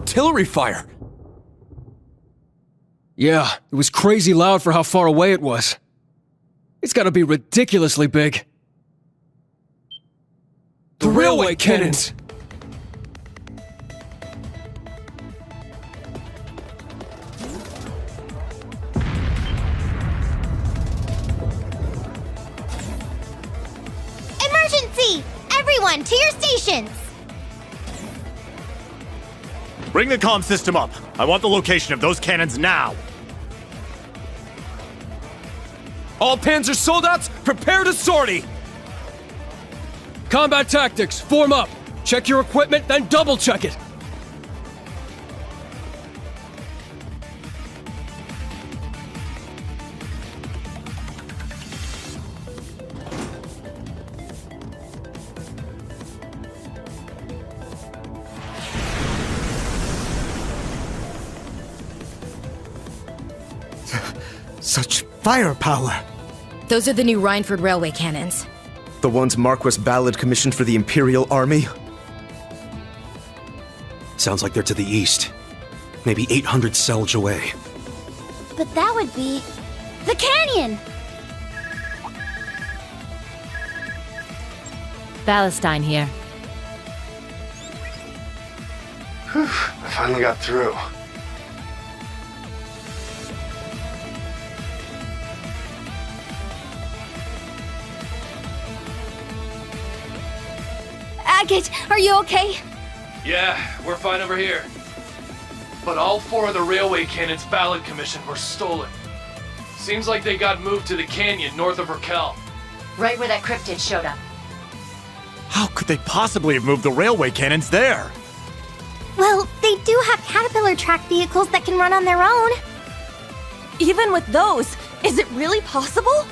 artillery fire! Yeah, it was crazy loud for how far away it was. It's gotta be ridiculously big. The railway cannons! Emergency! Everyone, to your stations! Bring the comm system up. I want the location of those cannons now. All Panzer soldats, prepare to sortie! Combat tactics, form up! Check your equipment, then double-check it! Such firepower! Those are the new Rhineford railway cannons. The ones Marquis Ballard commissioned for the Imperial Army? Sounds like they're to the east. Maybe 800 selge away. But that would be... the canyon! Palestine here. Whew, I finally got through. Agate, are you okay? Yeah, we're fine over here. But all 4 of the railway cannons Ballard commissioned were stolen. Seems like they got moved to the canyon north of Raquel. Right where that cryptid showed up. How could they possibly have moved the railway cannons there? Well, they do have caterpillar track vehicles that can run on their own. Even with those, is it really possible?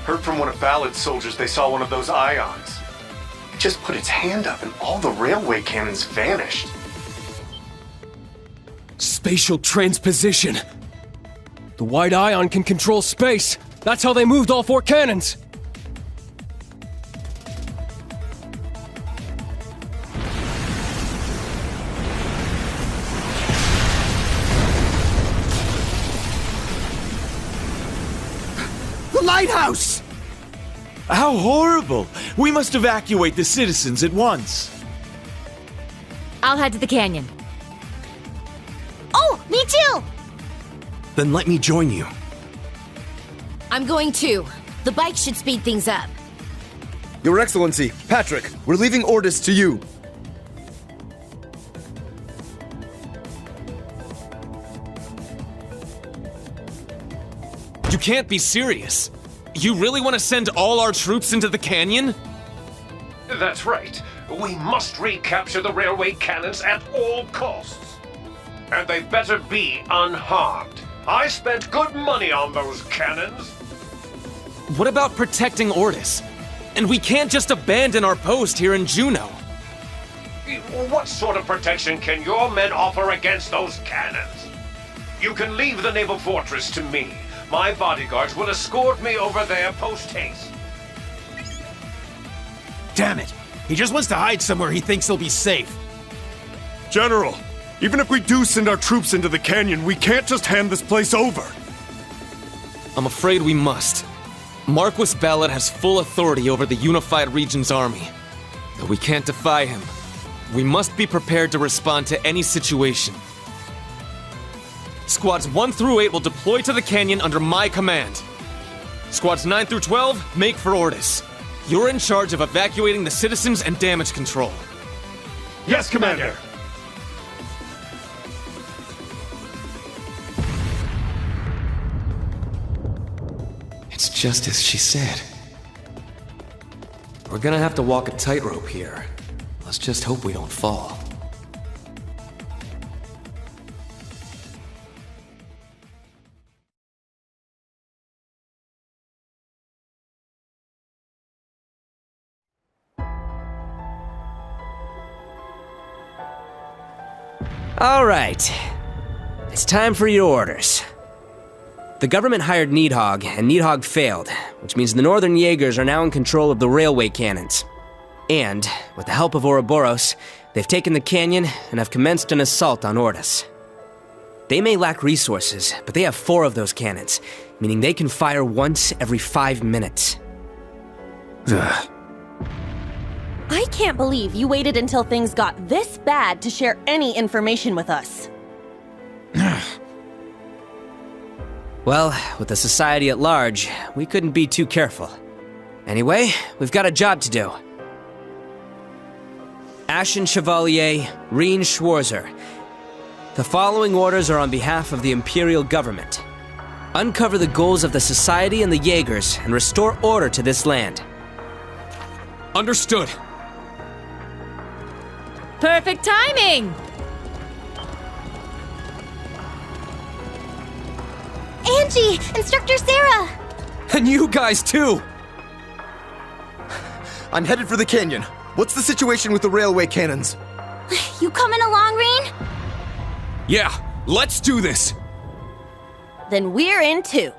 Heard from one of Ballard's soldiers they saw one of those ions. It just put its hand up and all the railway cannons vanished. Spatial transposition. The white ion can control space. That's how they moved all 4 cannons. The lighthouse! How horrible! We must evacuate the citizens at once. I'll head to the canyon. Oh, me too! Then let me join you. I'm going too. The bike should speed things up. Your Excellency, Patrick, we're leaving orders to you. You can't be serious. You really want to send all our troops into the canyon? That's right. We must recapture the railway cannons at all costs. And they better be unharmed. I spent good money on those cannons. What about protecting Ortis? And we can't just abandon our post here in Juneau. What sort of protection can your men offer against those cannons? You can leave the naval fortress to me. My bodyguards will escort me over there post-haste. Damn it! He just wants to hide somewhere he thinks he'll be safe. General, even if we do send our troops into the canyon, we can't just hand this place over. I'm afraid we must. Marquis Ballard has full authority over the Unified Region's army. Though we can't defy him, we must be prepared to respond to any situation. Squads 1 through 8 will deploy to the canyon under my command. Squads 9 through 12, make for Ortis. You're in charge of evacuating the citizens and damage control. Yes, Commander! It's just as she said. We're gonna have to walk a tightrope here. Let's just hope we don't fall. All right. It's time for your orders. The government hired Needhog, and Needhog failed, which means the Northern jaegers are now in control of the railway cannons. And, with the help of Ouroboros, They've taken the canyon and have commenced an assault on Ordis. They may lack resources, but they have 4 of those cannons, meaning they can fire once every 5 minutes. Ugh. I can't believe you waited until things got this bad to share any information with us. Well, with the society at large, we couldn't be too careful. Anyway, we've got a job to do. Ashen Chevalier Rean Schwarzer. The following orders are on behalf of the Imperial government. Uncover the goals of the Society and the Jaegers and restore order to this land. Understood. Perfect timing! Angie! Instructor Sarah! And you guys too! I'm headed for the canyon. What's the situation with the railway cannons? You coming along, Rean? Yeah, let's do this! Then we're in too.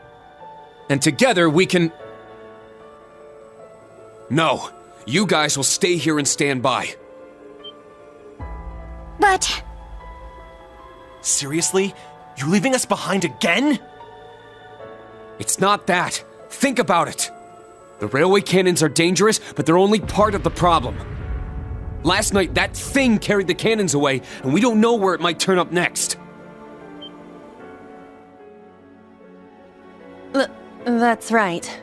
And together we can... No, you guys will stay here and stand by. But... Seriously? You leaving us behind again? It's not that. Think about it. The railway cannons are dangerous, but they're only part of the problem. Last night, that thing carried the cannons away, and we don't know where it might turn up next. That's right.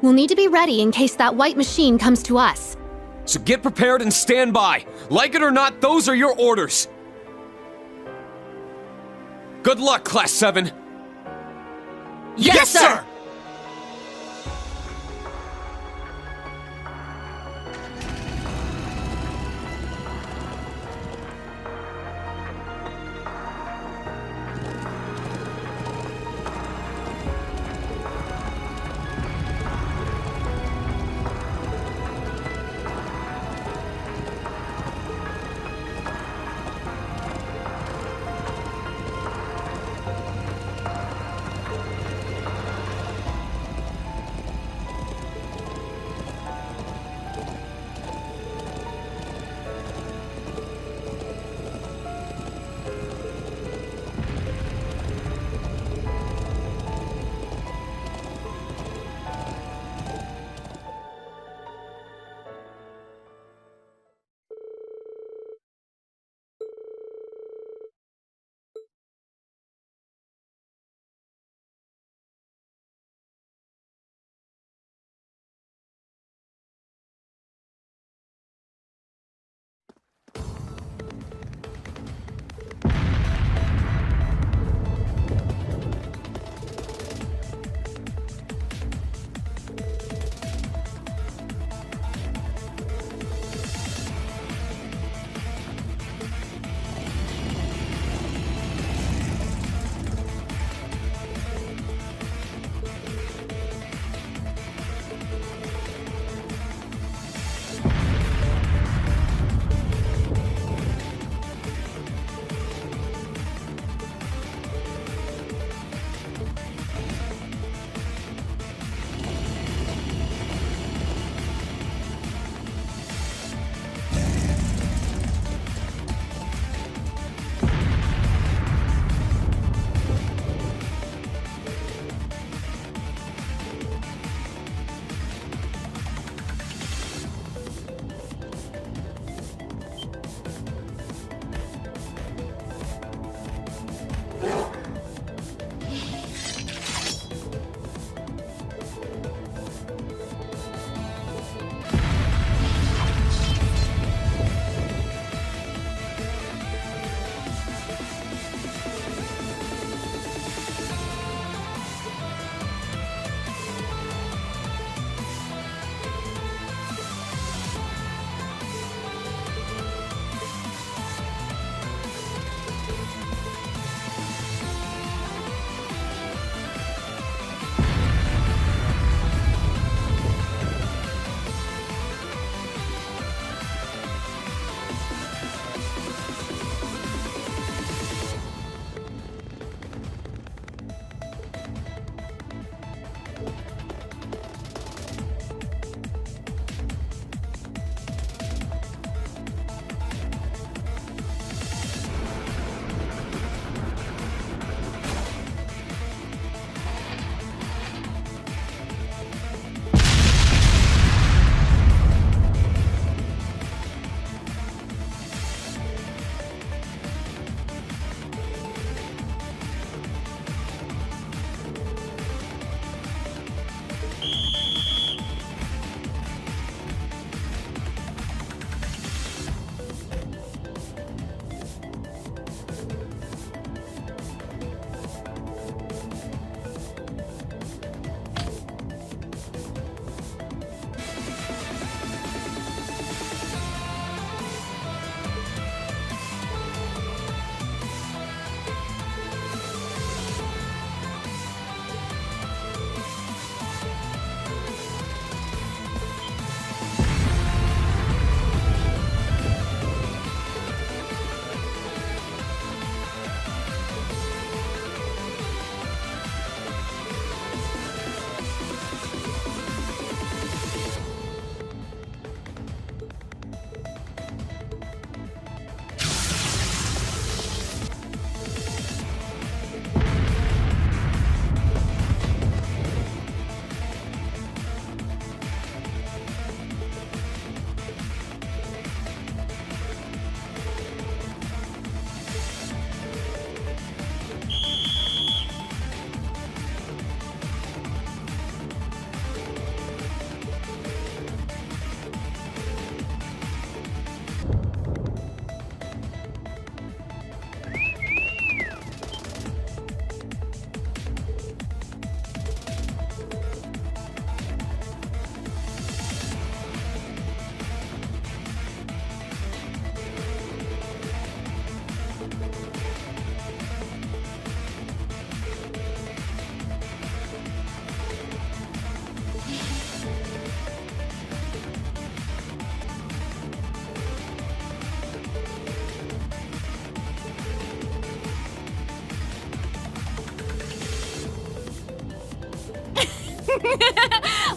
We'll need to be ready in case that white machine comes to us. So get prepared and stand by. Like it or not, those are your orders. Good luck, Class 7. Yes, sir!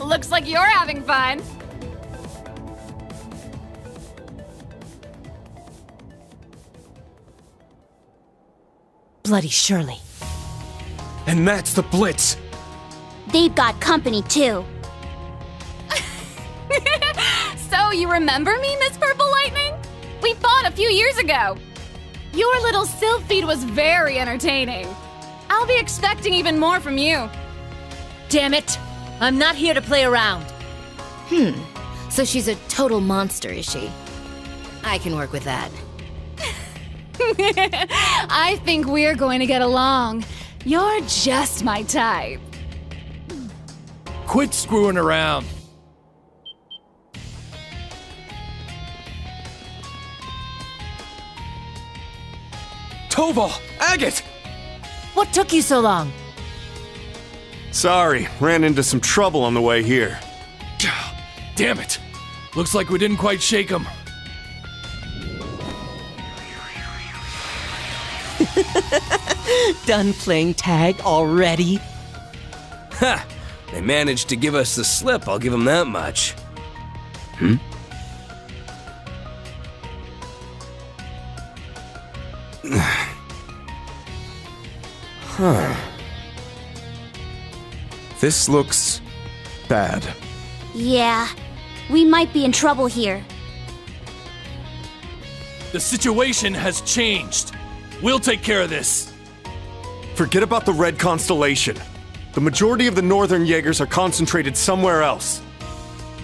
Looks like you're having fun. Bloody Shirley. And that's the Blitz. They've got company, too. So, you remember me, Miss Purple Lightning? We fought a few years ago. Your little sylph feed was very entertaining. I'll be expecting even more from you. Damn it! I'm not here to play around. So she's a total monster, is she? I can work with that. I think we're going to get along. You're just my type. Quit screwing around. Tova! Agate! What took you so long? Sorry, ran into some trouble on the way here. Damn it. Looks like we didn't quite shake them. Done playing tag already? Ha! They managed to give us the slip, I'll give them that much. This looks bad. Yeah, we might be in trouble here. The situation has changed. We'll take care of this. Forget about the Red Constellation. The majority of the Northern Jaegers are concentrated somewhere else.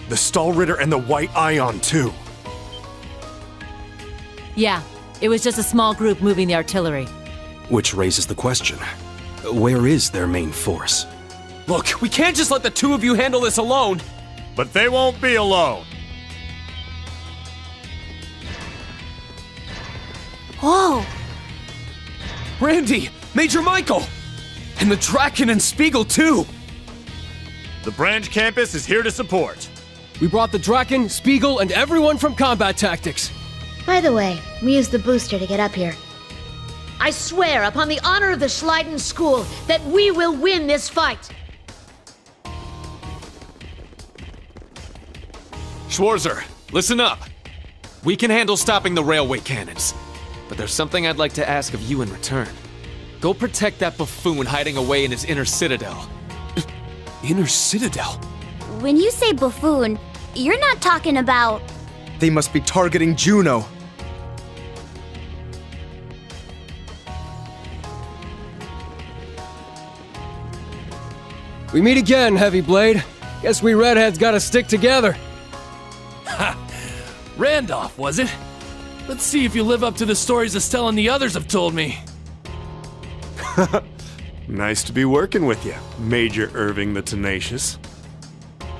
The Stahlritter and the White Ion, too. Yeah, it was just a small group moving the artillery. Which raises the question. Where is their main force? Look, we can't just let the two of you handle this alone. But they won't be alone. Whoa! Randy! Major Michael! And the Draken and Spiegel, too! The branch campus is here to support. We brought the Draken, Spiegel, and everyone from Combat Tactics. By the way, we used the booster to get up here. I swear upon the honor of the Schleiden School that we will win this fight. Schwarzer, listen up. We can handle stopping the railway cannons. But there's something I'd like to ask of you in return. Go protect that buffoon hiding away in his inner citadel. Inner citadel? When you say buffoon, you're not talking about... They must be targeting Juno. We meet again, Heavy Blade. Guess we redheads gotta stick together. Ha! Randolph, was it? Let's see if you live up to the stories Estelle and the others have told me. Nice to be working with you, Major Irving the Tenacious.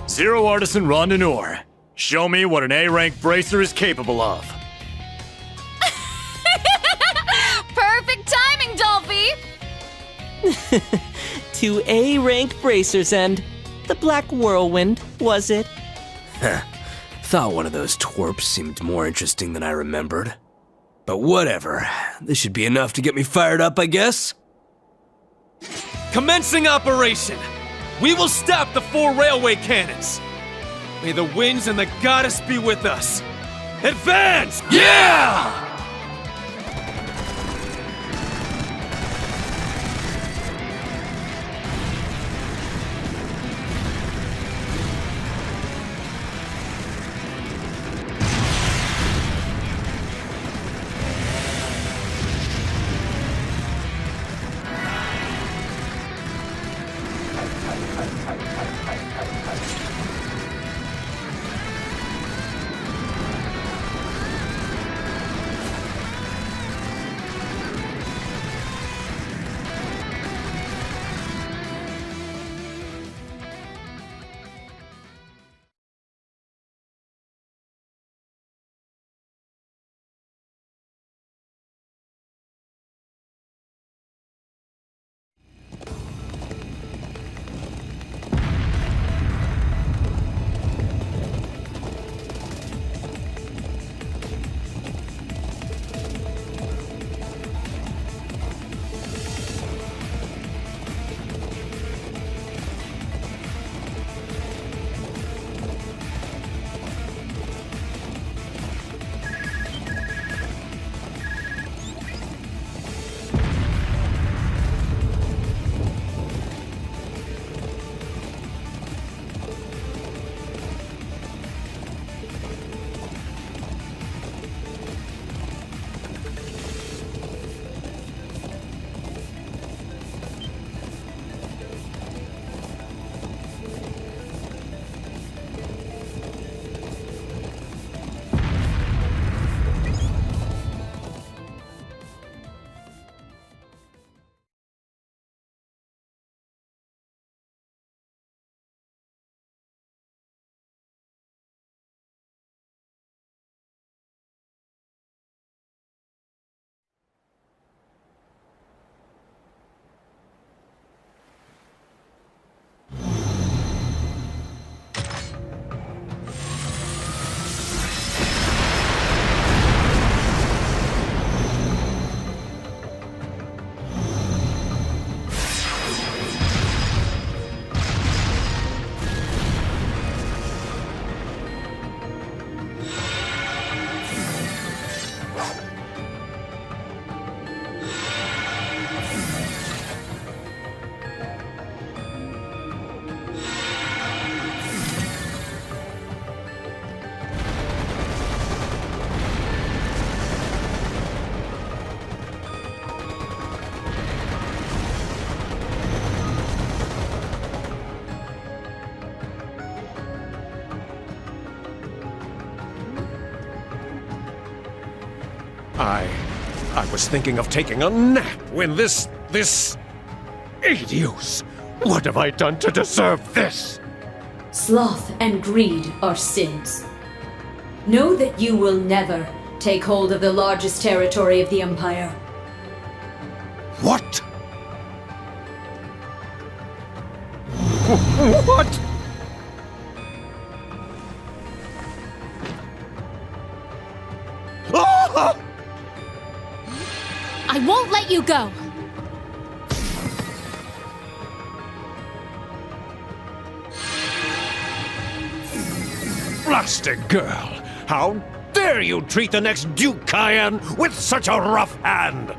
Zero Artisan Rondinor. Show me what an A-rank bracer is capable of. Perfect timing, Dolphy! 2 A-rank bracers and the Black Whirlwind, was it? Thought one of those twerps seemed more interesting than I remembered. But whatever. This should be enough to get me fired up, I guess. Commencing operation! We will stop the 4 railway cannons! May the winds and the goddess be with us! Advance! Yeah! I was thinking of taking a nap when this Adios! What have I done to deserve this? Sloth and greed are sins. Know that you will never take hold of the largest territory of the Empire. What? What? Ah! I won't let you go! Blasted girl! How dare you treat the next Duke Cayenne with such a rough hand!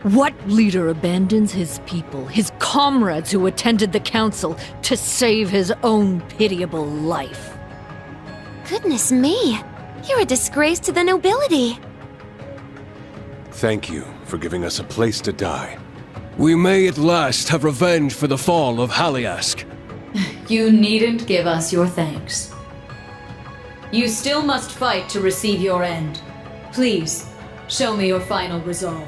What leader abandons his people, his comrades who attended the council, to save his own pitiable life? Goodness me! You're a disgrace to the nobility! Thank you for giving us a place to die. We may at last have revenge for the fall of Haliask. You needn't give us your thanks. You still must fight to receive your end. Please, show me your final resolve.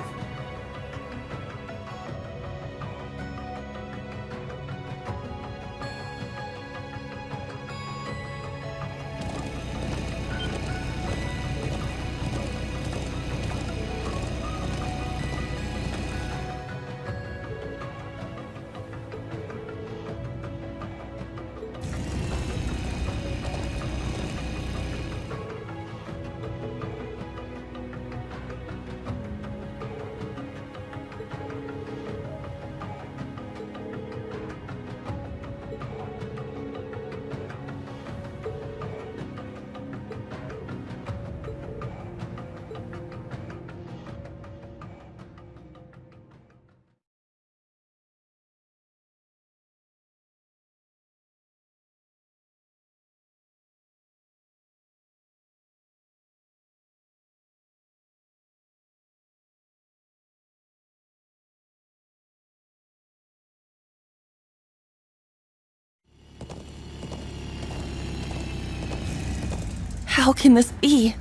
How can this be?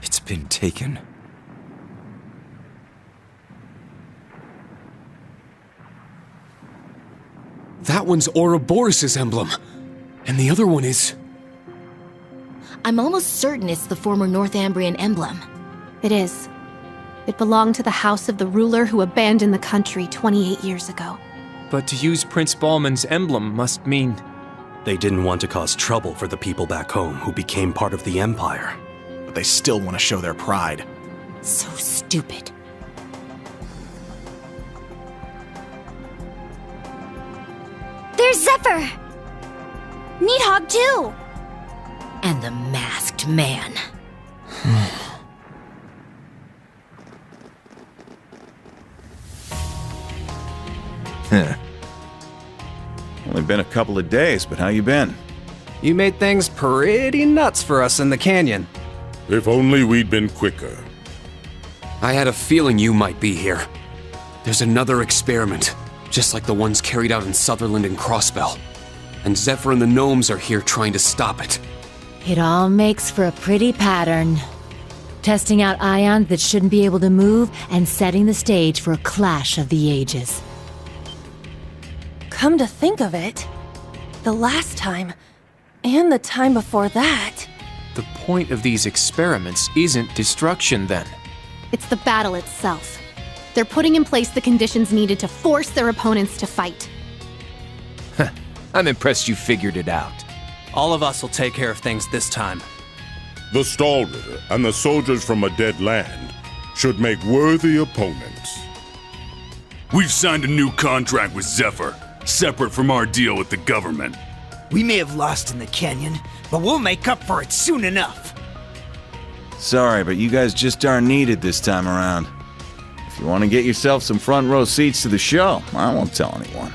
It's been taken. That one's Ouroboros' emblem. And the other one is... I'm almost certain it's the former North Ambrian emblem. It is. It belonged to the house of the ruler who abandoned the country 28 years ago. But to use Prince Ballman's emblem must mean... They didn't want to cause trouble for the people back home who became part of the Empire. But they still want to show their pride. So stupid. There's Zephyr! Needhog too! And the masked man. Only been a couple of days, but how you been? You made things pretty nuts for us in the canyon. If only we'd been quicker. I had a feeling you might be here. There's another experiment, just like the ones carried out in Sutherland and Crossbell. And Zephyr and the gnomes are here trying to stop it. It all makes for a pretty pattern. Testing out ions that shouldn't be able to move and setting the stage for a clash of the ages. Come to think of it, the last time, and the time before that... The point of these experiments isn't destruction, then. It's the battle itself. They're putting in place the conditions needed to force their opponents to fight. I'm impressed you figured it out. All of us will take care of things this time. The Stallritter and the soldiers from a dead land should make worthy opponents. We've signed a new contract with Zephyr, separate from our deal with the government. We may have lost in the canyon, but we'll make up for it soon enough. Sorry, but you guys just aren't needed this time around. If you want to get yourself some front row seats to the show, I won't tell anyone.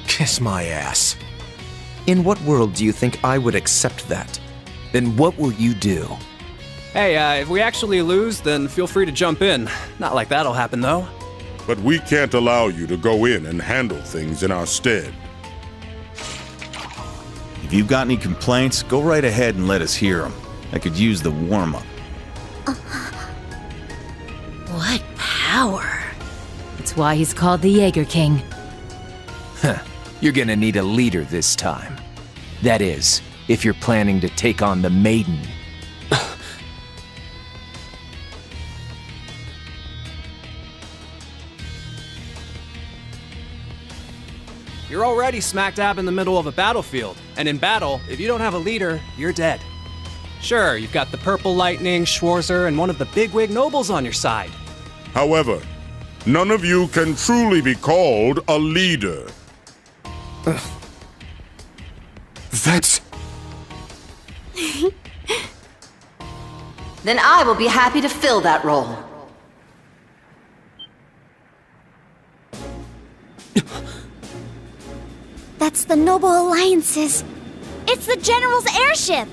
Kiss my ass. In what world do you think I would accept that? Then what will you do? Hey, if we actually lose, then feel free to jump in. Not like that'll happen, though. But we can't allow you to go in and handle things in our stead. If you've got any complaints, go right ahead and let us hear them. I could use the warm-up. That's why he's called the Jaeger King. You're gonna need a leader this time. That is, if you're planning to take on the Maiden. You're already smack dab in the middle of a battlefield, and in battle, if you don't have a leader, you're dead. Sure, you've got the Purple Lightning, Schwarzer, and one of the bigwig nobles on your side. However, none of you can truly be called a leader. That's... Then I will be happy to fill that role. That's the Noble Alliance's. It's the General's airship!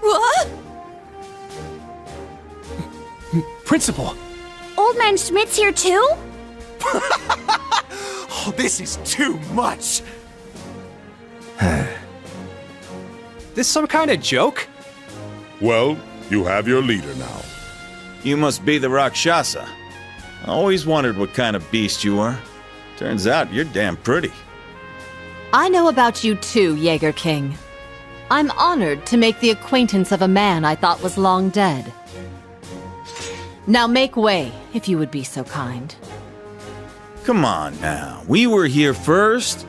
What? Principal! Old Man Schmidt's here too? Oh, this is too much! This some kind of joke? Well, you have your leader now. You must be the Rakshasa. I always wondered what kind of beast you were. Turns out you're damn pretty. I know about you too, Jaeger King. I'm honored to make the acquaintance of a man I thought was long dead. Now make way, if you would be so kind. Come on now, we were here first.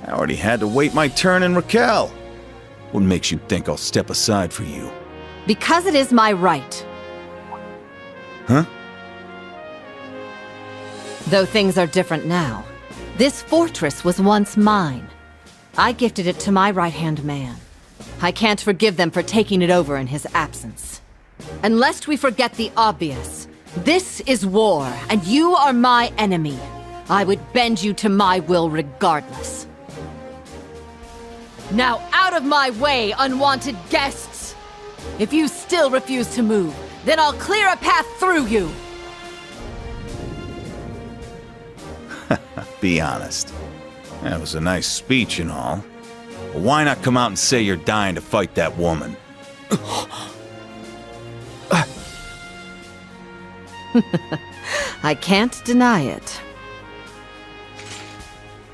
I already had to wait my turn in Raquel. What makes you think I'll step aside for you? Because it is my right. Huh? Though things are different now. This fortress was once mine. I gifted it to my right-hand man. I can't forgive them for taking it over in his absence. And lest we forget the obvious, this is war, and you are my enemy. I would bend you to my will regardless. Now out of my way, unwanted guests! If you still refuse to move, then I'll clear a path through you! Be honest. That was a nice speech and all. But why not come out and say you're dying to fight that woman? I can't deny it.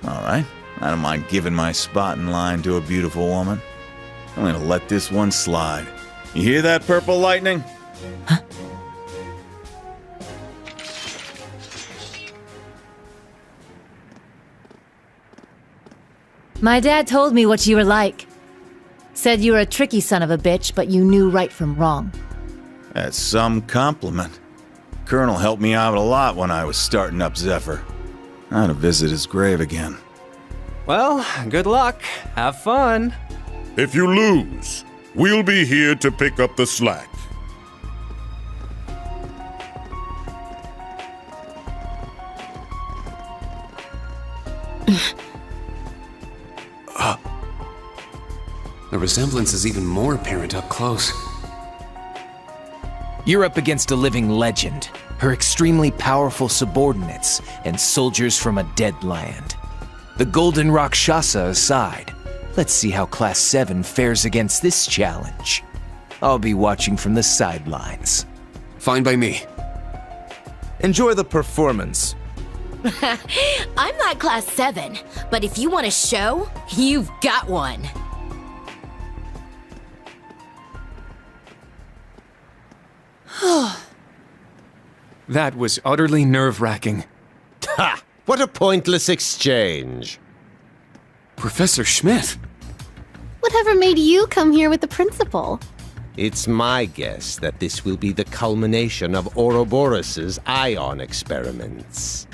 Alright, I don't mind giving my spot in line to a beautiful woman. I'm gonna let this one slide. You hear that, Purple Lightning? My dad told me what you were like. Said you were a tricky son of a bitch, but you knew right from wrong. That's some compliment. Colonel helped me out a lot when I was starting up Zephyr. I had to visit his grave again. Well, good luck. Have fun. If you lose, we'll be here to pick up the slack. The resemblance is even more apparent up close. You're up against a living legend, her extremely powerful subordinates, and soldiers from a dead land. The Golden Rakshasa aside, let's see how Class 7 fares against this challenge. I'll be watching from the sidelines. Fine by me. Enjoy the performance. I'm not Class 7, but if you want a show, you've got one. That was utterly nerve-wracking. Ha! What a pointless exchange. Professor Schmidt. Whatever made you come here with the principal? It's my guess that this will be the culmination of Ouroboros' ion experiments.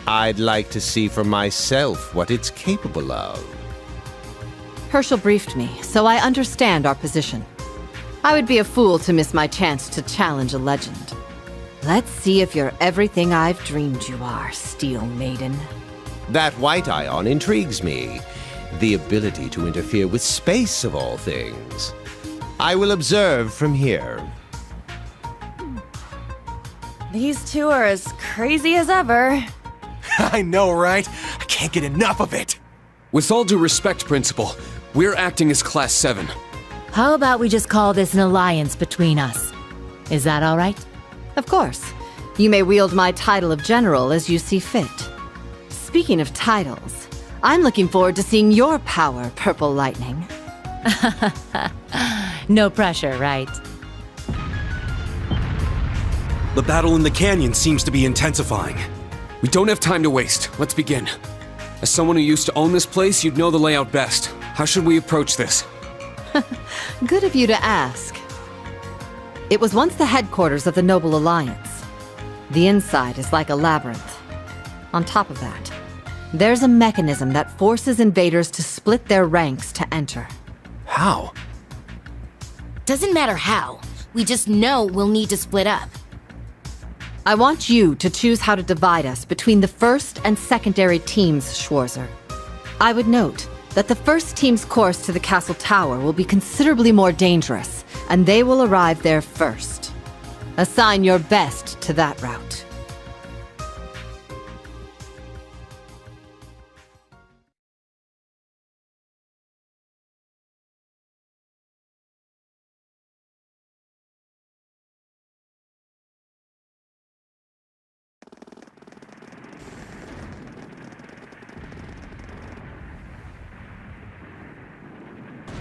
I'd like to see for myself what it's capable of. Herschel briefed me, so I understand our position. I would be a fool to miss my chance to challenge a legend. Let's see if you're everything I've dreamed you are, Steel Maiden. That white ion intrigues me. The ability to interfere with space, of all things. I will observe from here. These two are as crazy as ever. I know, right? I can't get enough of it. With all due respect, Principal, we're acting as Class 7. How about we just call this an alliance between us? Is that all right? Of course. You may wield my title of general as you see fit. Speaking of titles, I'm looking forward to seeing your power, Purple Lightning. No pressure, right? The battle in the canyon seems to be intensifying. We don't have time to waste. Let's begin. As someone who used to own this place, you'd know the layout best. How should we approach this? Good of you to ask. It was once the headquarters of the Noble Alliance. The inside is like a labyrinth. On top of that, there's a mechanism that forces invaders to split their ranks to enter. How? Doesn't matter how. We just know we'll need to split up. I want you to choose how to divide us between the first and secondary teams, Schwarzer. I would note that the first team's course to the castle tower will be considerably more dangerous, and they will arrive there first. Assign your best to that route.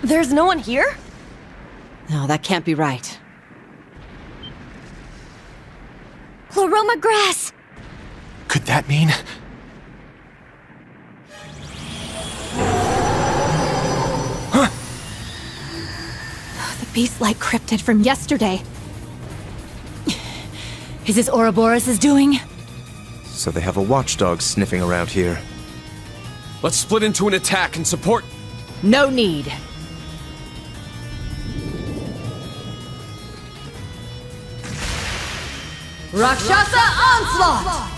There's no one here? No, that can't be right. Chloroma grass! Could that mean? Huh? The beast-like cryptid from yesterday. Is this Ouroboros' doing? So they have a watchdog sniffing around here. Let's split into an attack and support. No need. Rakshasa Onslaught!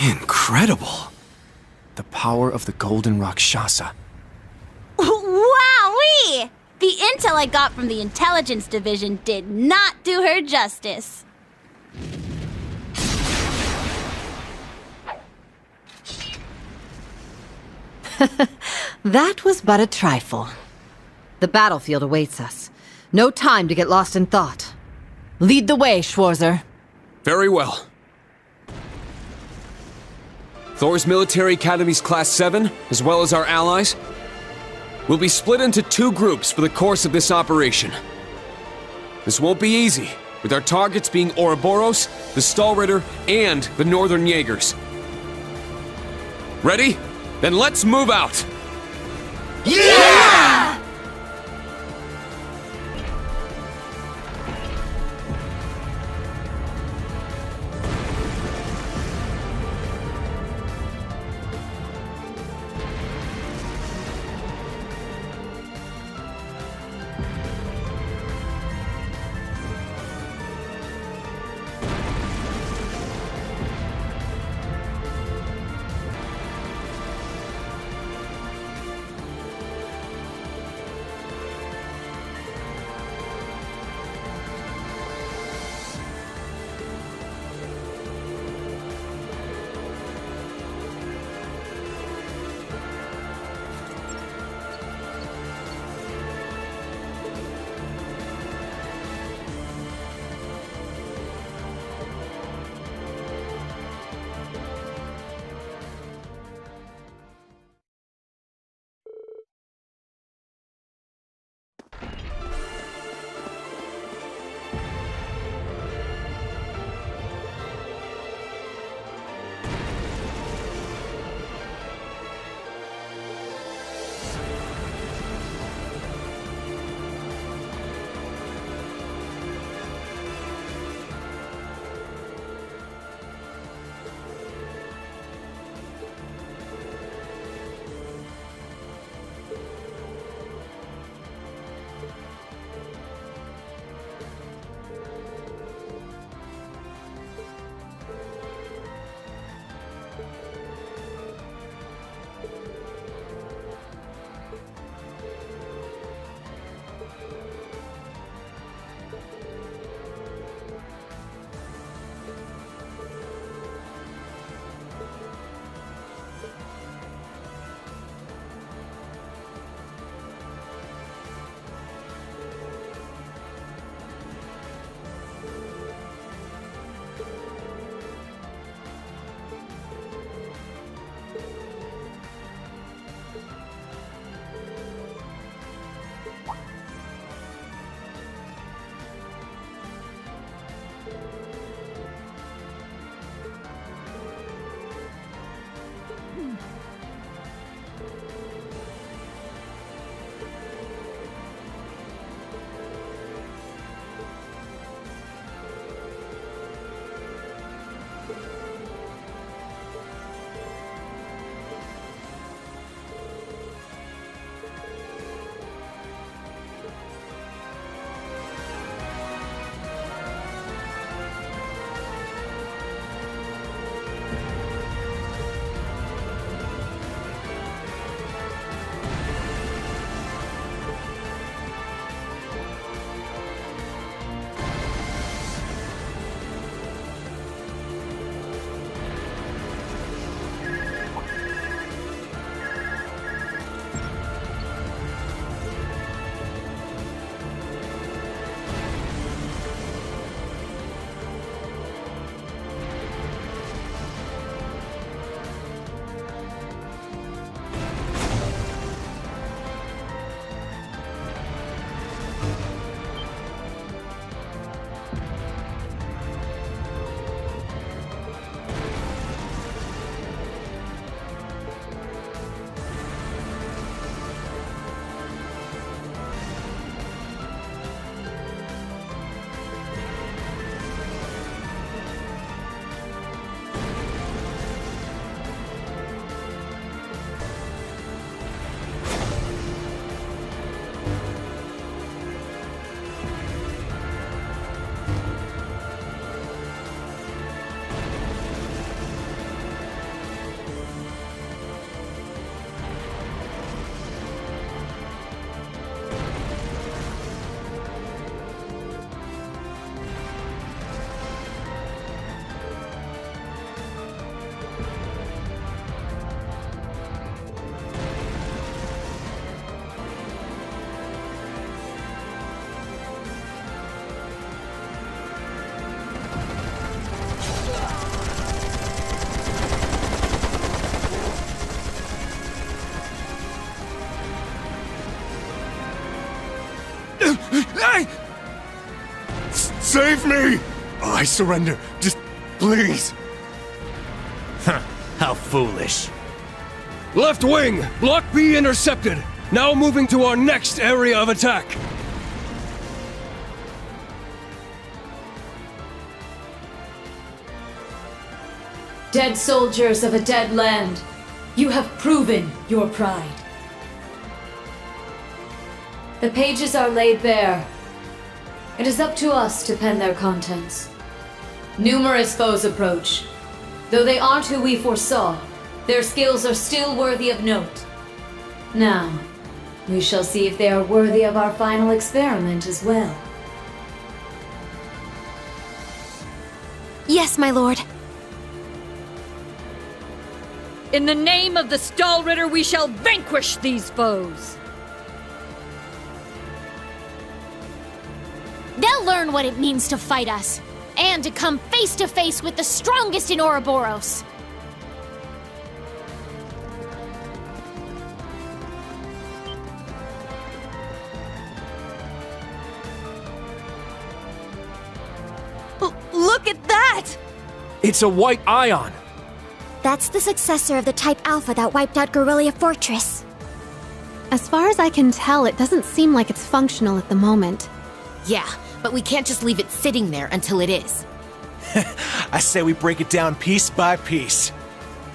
Incredible! The power of the Golden Rakshasa. Wowee! The intel I got from the intelligence division did not do her justice. That was but a trifle. The battlefield awaits us. No time to get lost in thought. Lead the way, Schwarzer. Very well. Thors Military Academy's Class 7, as well as our allies, will be split into 2 groups for the course of this operation. This won't be easy, with our targets being Ouroboros, the Stahlritter, and the Northern Jaegers. Ready? Then let's move out! Yeah! Save me! I surrender. Just please. How foolish. Left wing, Block B intercepted. Now moving to our next area of attack. Dead soldiers of a dead land, you have proven your pride. The pages are laid bare. It is up to us to pen their contents. Numerous foes approach. Though they aren't who we foresaw, their skills are still worthy of note. Now, we shall see if they are worthy of our final experiment as well. Yes, my lord. In the name of the Stahlritter, we shall vanquish these foes! They'll learn what it means to fight us, and to come face to face with the strongest in Ouroboros. Look at that! It's a white ion. That's the successor of the Type Alpha that wiped out Aurelia Fortress. As far as I can tell, it doesn't seem like it's functional at the moment. Yeah, but we can't just leave it sitting there until it is. I say we break it down piece by piece.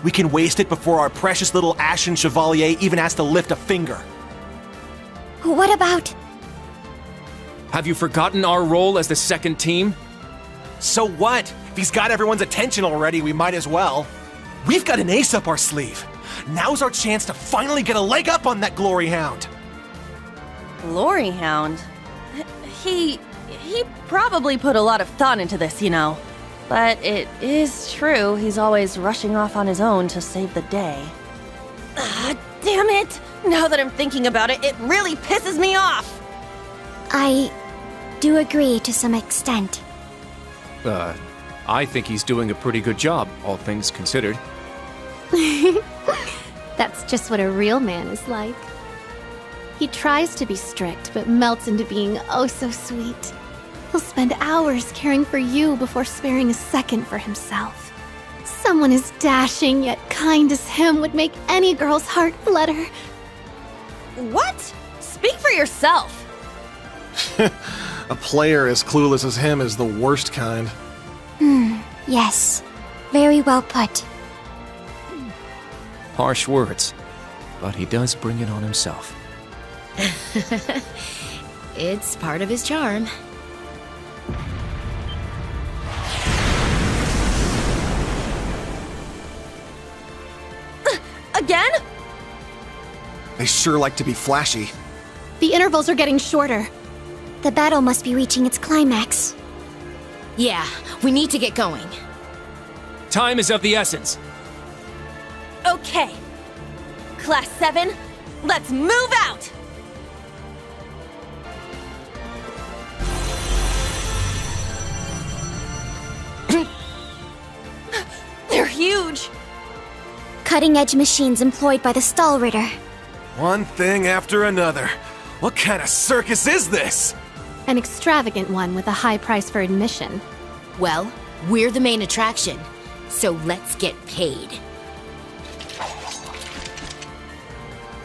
We can waste it before our precious little Ashen Chevalier even has to lift a finger. What about... Have you forgotten our role as the second team? So what? If he's got everyone's attention already, we might as well. We've got an ace up our sleeve. Now's our chance to finally get a leg up on that Glory Hound. Glory Hound? He probably put a lot of thought into this, you know. But it is true, he's always rushing off on his own to save the day. Damn it! Now that I'm thinking about it, it really pisses me off! I do agree to some extent. I think he's doing a pretty good job, all things considered. That's just what a real man is like. He tries to be strict, but melts into being oh so sweet. He'll spend hours caring for you before sparing a second for himself. Someone as dashing yet kind as him would make any girl's heart flutter. What? Speak for yourself! A player as clueless as him is the worst kind. Yes. Very well put. Harsh words, but he does bring it on himself. It's part of his charm. Again? They sure like to be flashy. The intervals are getting shorter. The battle must be reaching its climax. Yeah, we need to get going. Time is of the essence. Okay. Class 7, let's move out! They're huge! Cutting-edge machines employed by the Stahlritter. One thing after another. What kind of circus is this? An extravagant one with a high price for admission. Well, we're the main attraction, so let's get paid.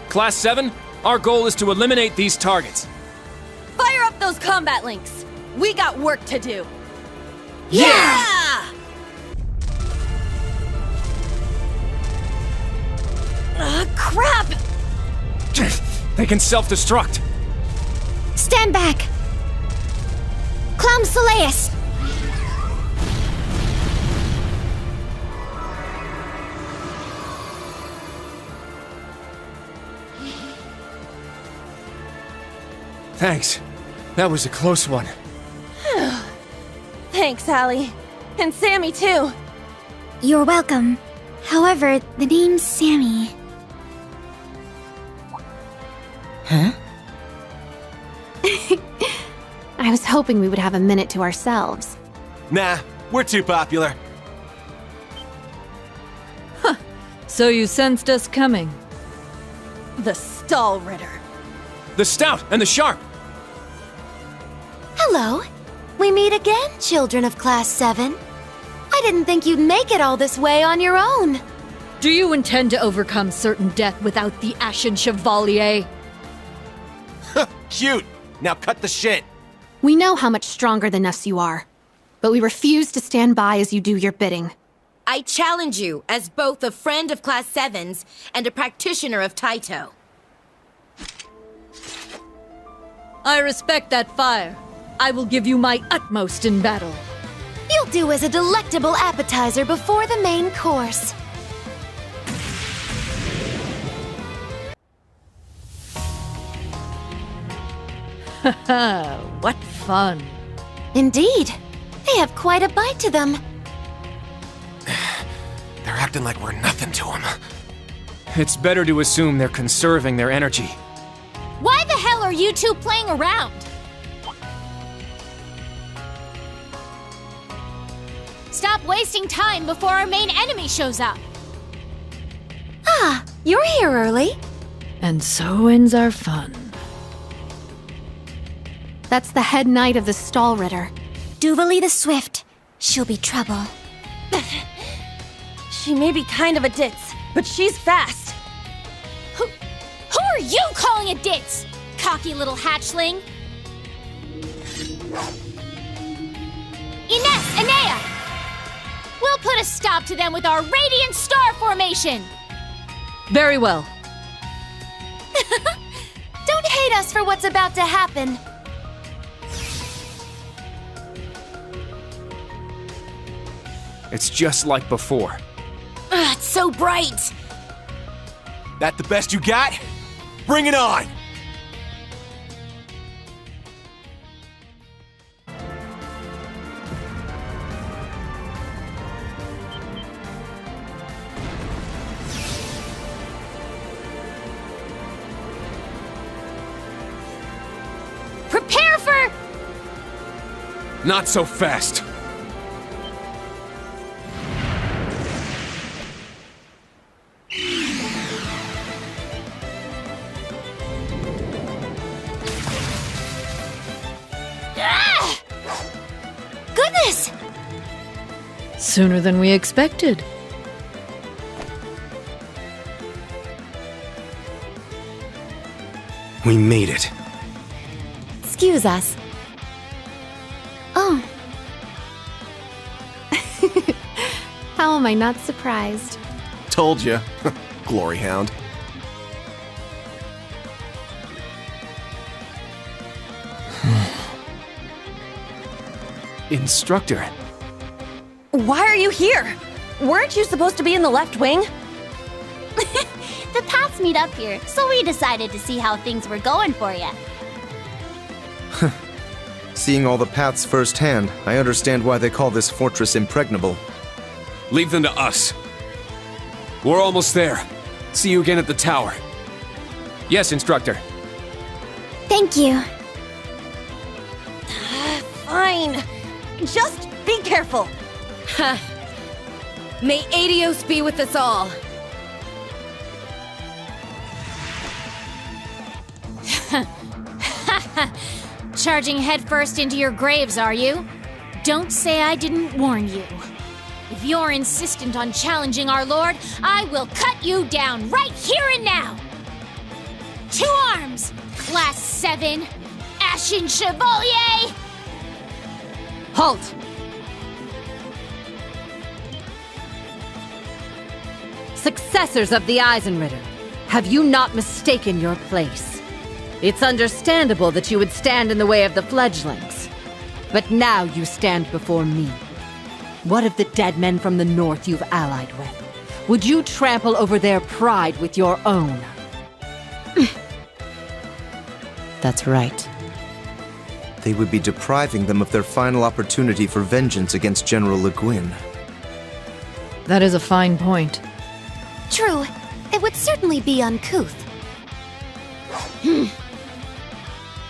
Class 7, our goal is to eliminate these targets. Fire up those combat links! We got work to do! Yeah! Crap! They can self-destruct. Stand back! Clam Soleus! Thanks. That was a close one. Thanks, Allie. And Sammy, too. You're welcome. However, the name's Sammy. Huh? I was hoping we would have a minute to ourselves. Nah, we're too popular. So you sensed us coming? The Stahlritter. The Stout and the Sharp. Hello. We meet again, children of Class 7. I didn't think you'd make it all this way on your own. Do you intend to overcome certain death without the Ashen Chevalier? Cute! Now cut the shit! We know how much stronger than us you are, but we refuse to stand by as you do your bidding. I challenge you as both a friend of Class 7's and a practitioner of Taito. I respect that fire. I will give you my utmost in battle. You'll do as a delectable appetizer before the main course. Haha, what fun. Indeed. They have quite a bite to them. They're acting like we're nothing to them. It's better to assume they're conserving their energy. Why the hell are you two playing around? Stop wasting time before our main enemy shows up. Ah, you're here early. And so ends our fun. That's the head knight of the Stahlritter. Duvalie the Swift. She'll be trouble. She may be kind of a ditz, but she's fast. Who are you calling a ditz? Cocky little hatchling. Ines, Enea! We'll put a stop to them with our Radiant Star Formation! Very well. Don't hate us for what's about to happen. It's just like before. Ugh, it's so bright! That the best you got? Bring it on! Prepare for... Not so fast. Goodness! Sooner than we expected. We made it. Excuse us. Oh. How am I not surprised? Told you. Glory hound. Instructor. Why are you here? Weren't you supposed to be in the left wing? The paths meet up here, so we decided to see how things were going for you. Seeing all the paths firsthand, I understand why they call this fortress impregnable. Leave them to us. We're almost there. See you again at the tower. Yes, Instructor. Thank you. Fine. Just be careful. Ha! May Adios be with us all. Charging headfirst into your graves, are you? Don't say I didn't warn you. If you're insistent on challenging our lord, I will cut you down right here and now! To arms, Class 7, Ashen Chevalier! Halt! Successors of the Eisenritter, have you not mistaken your place? It's understandable that you would stand in the way of the fledglings. But now you stand before me. What of the dead men from the north you've allied with? Would you trample over their pride with your own? That's right. They would be depriving them of their final opportunity for vengeance against General Le Guin. That is a fine point. True. It would certainly be uncouth.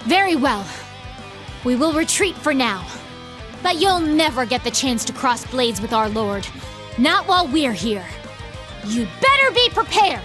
Very well. We will retreat for now. But you'll never get the chance to cross blades with our lord. Not while we're here. You'd better be prepared!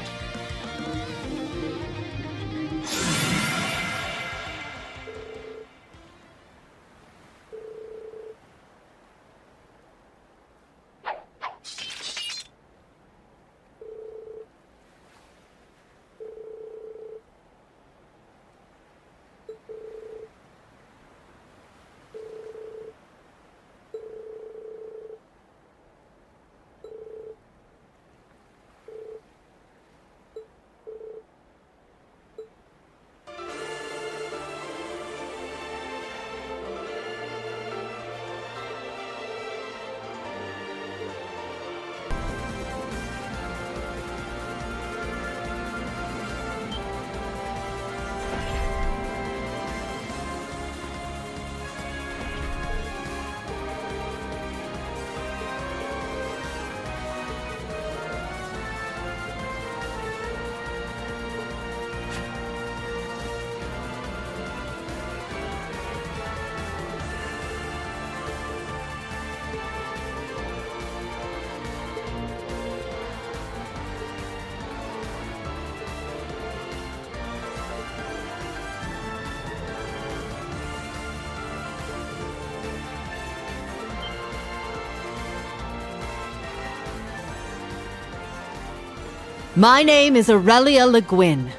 My name is Aurelia Le Guin.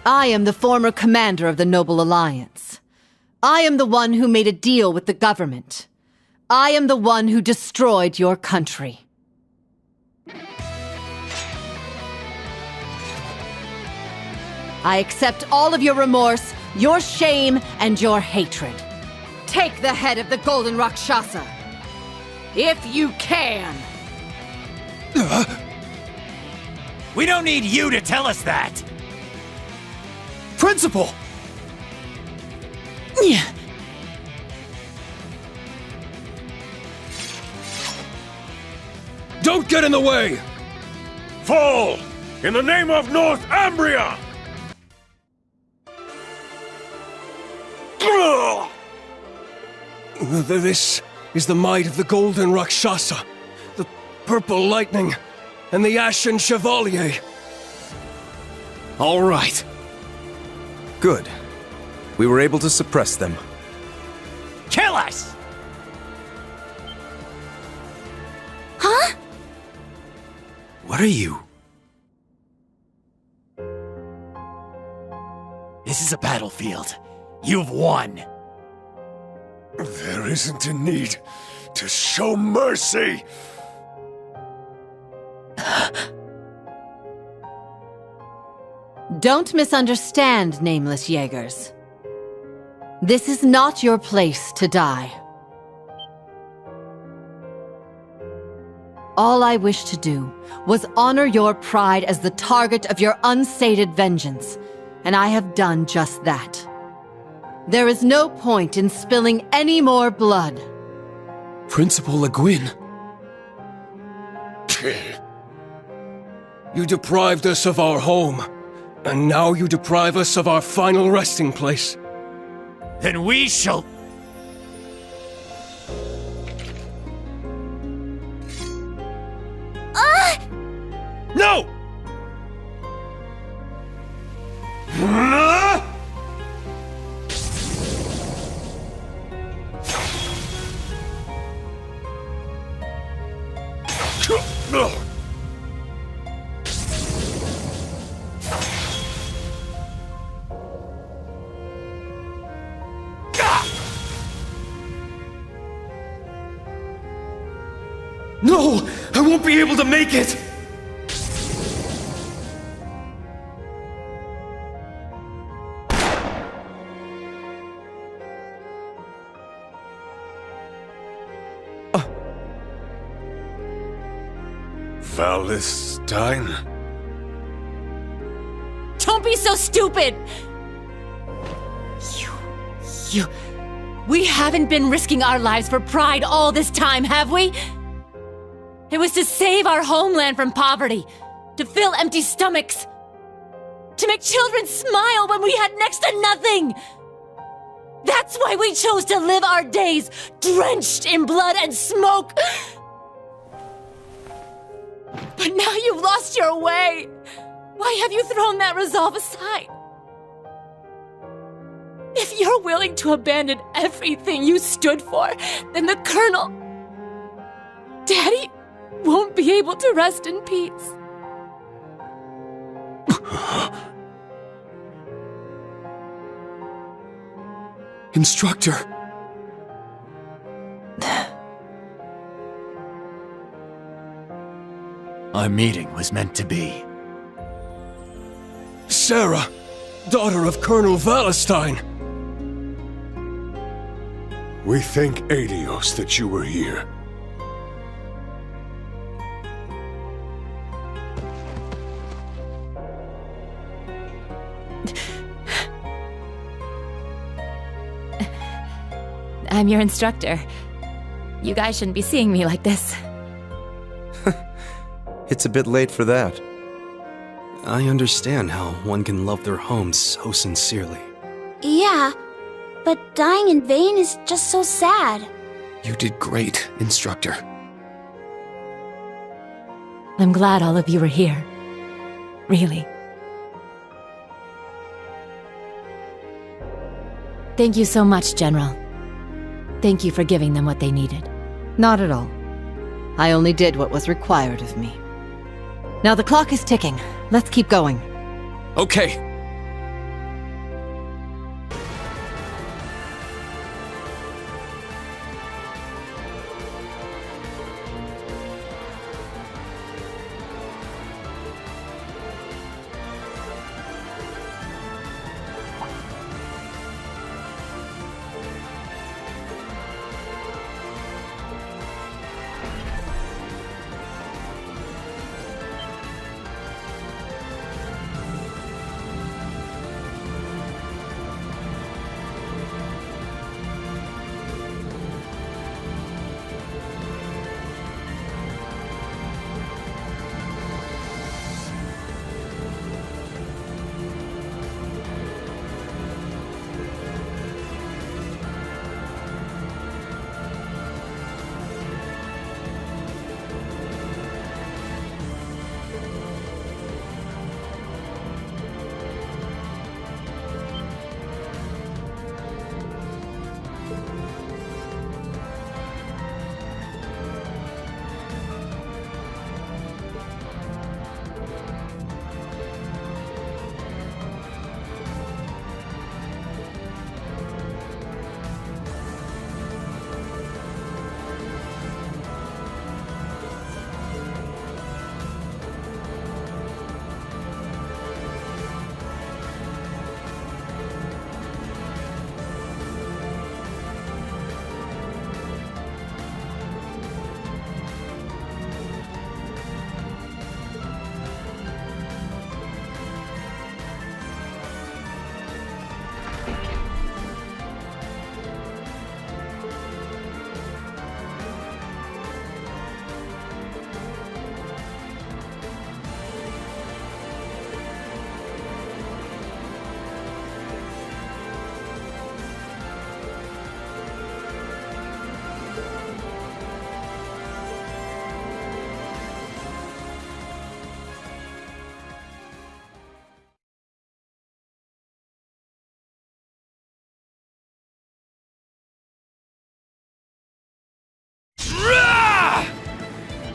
I am the former commander of the Noble Alliance. I am the one who made a deal with the government. I am the one who destroyed your country. I accept all of your remorse, your shame, and your hatred. Take the head of the Golden Rakshasa. If you can. We don't need you to tell us that! Principal! Don't get in the way! Fall! In the name of North Ambria! This is the might of the Golden Rakshasa, the Purple Lightning, and the Ashen Chevalier. All right. Good. We were able to suppress them. Kill us! Huh? What are you? This is a battlefield. You've won. There isn't a need to show mercy. Don't misunderstand, nameless jaegers. This is not your place to die. All I wished to do was honor your pride as the target of your unsated vengeance, and I have done just that. There is no point in spilling any more blood. Principal Le Guin. You deprived us of our home, and now you deprive us of our final resting place. Then we shall... No! No! I won't be able to make it! Valestine? Don't be so stupid! We haven't been risking our lives for pride all this time, have we? It was to save our homeland from poverty, to fill empty stomachs, to make children smile when we had next to nothing. That's why we chose to live our days drenched in blood and smoke. But now you've lost your way. Why have you thrown that resolve aside? If you're willing to abandon everything you stood for, then the Colonel, Daddy, won't be able to rest in peace. Instructor. Our meeting was meant to be. Sarah, daughter of Colonel Valestine. We thank Adios that you were here. I'm your instructor. You guys shouldn't be seeing me like this. It's a bit late for that. I understand how one can love their home so sincerely. Yeah, but dying in vain is just so sad. You did great, Instructor. I'm glad all of you are here. Really. Thank you so much, General. Thank you for giving them what they needed. Not at all. I only did what was required of me. Now the clock is ticking. Let's keep going. Okay.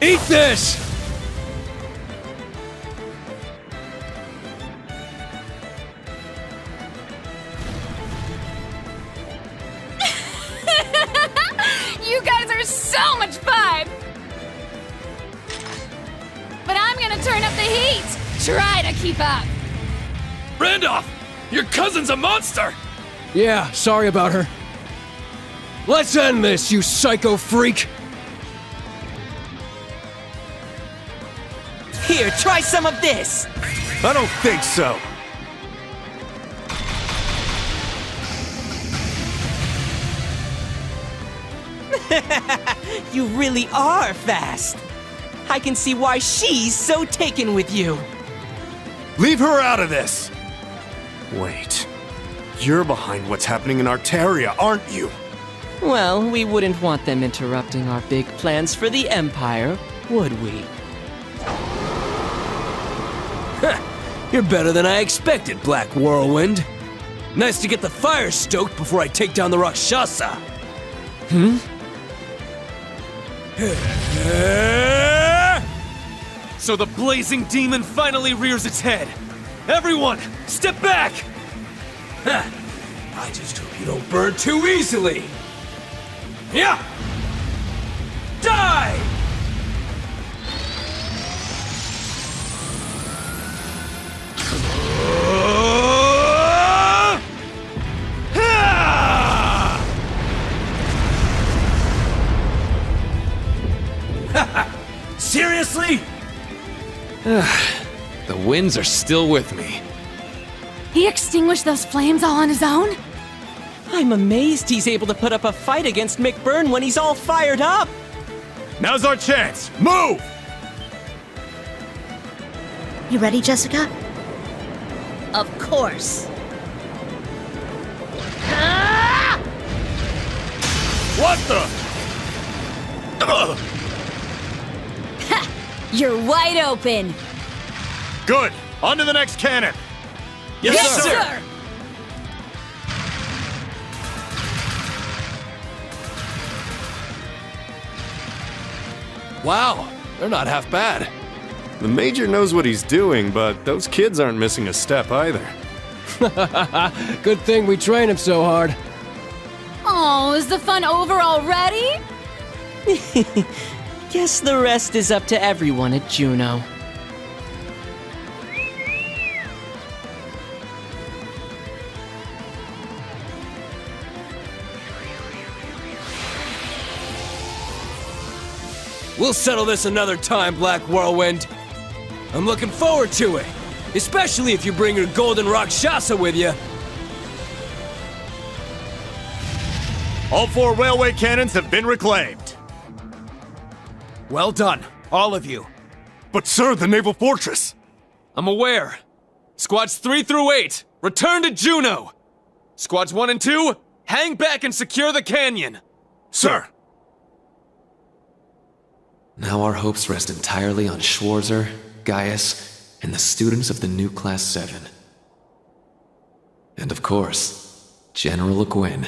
Eat this! You guys are so much fun! But I'm gonna turn up the heat! Try to keep up! Randolph! Your cousin's a monster! Yeah, sorry about her. Let's end this, you psycho freak! Here, try some of this! I don't think so. You really are fast. I can see why she's so taken with you. Leave her out of this! Wait. You're behind what's happening in Arteria, aren't you? Well, we wouldn't want them interrupting our big plans for the Empire, would we? You're better than I expected, Black Whirlwind. Nice to get the fire stoked before I take down the Rakshasa. So the blazing demon finally rears its head. Everyone, step back! I just hope you don't burn too easily. Yeah! Die! Seriously? The winds are still with me. He extinguished those flames all on his own? I'm amazed he's able to put up a fight against McBurn when he's all fired up. Now's our chance. Move! You ready, Jessica? Of course. What the? You're wide open. Good. On to the next cannon. Yes, sir. Wow, they're not half bad. The Major knows what he's doing, but those kids aren't missing a step either. Good thing we train him so hard. Oh, is the fun over already? Guess the rest is up to everyone at Juneau. We'll settle this another time, Black Whirlwind. I'm looking forward to it, especially if you bring your golden Rakshasa with you. All 4 railway cannons have been reclaimed. Well done, all of you. But sir, the naval fortress! I'm aware. Squads 3 through 8, return to Juneau! Squads 1 and 2, hang back and secure the canyon! Sir! Now our hopes rest entirely on Schwarzer, Gaius, and the students of the new Class 7. And of course, General Le Guin.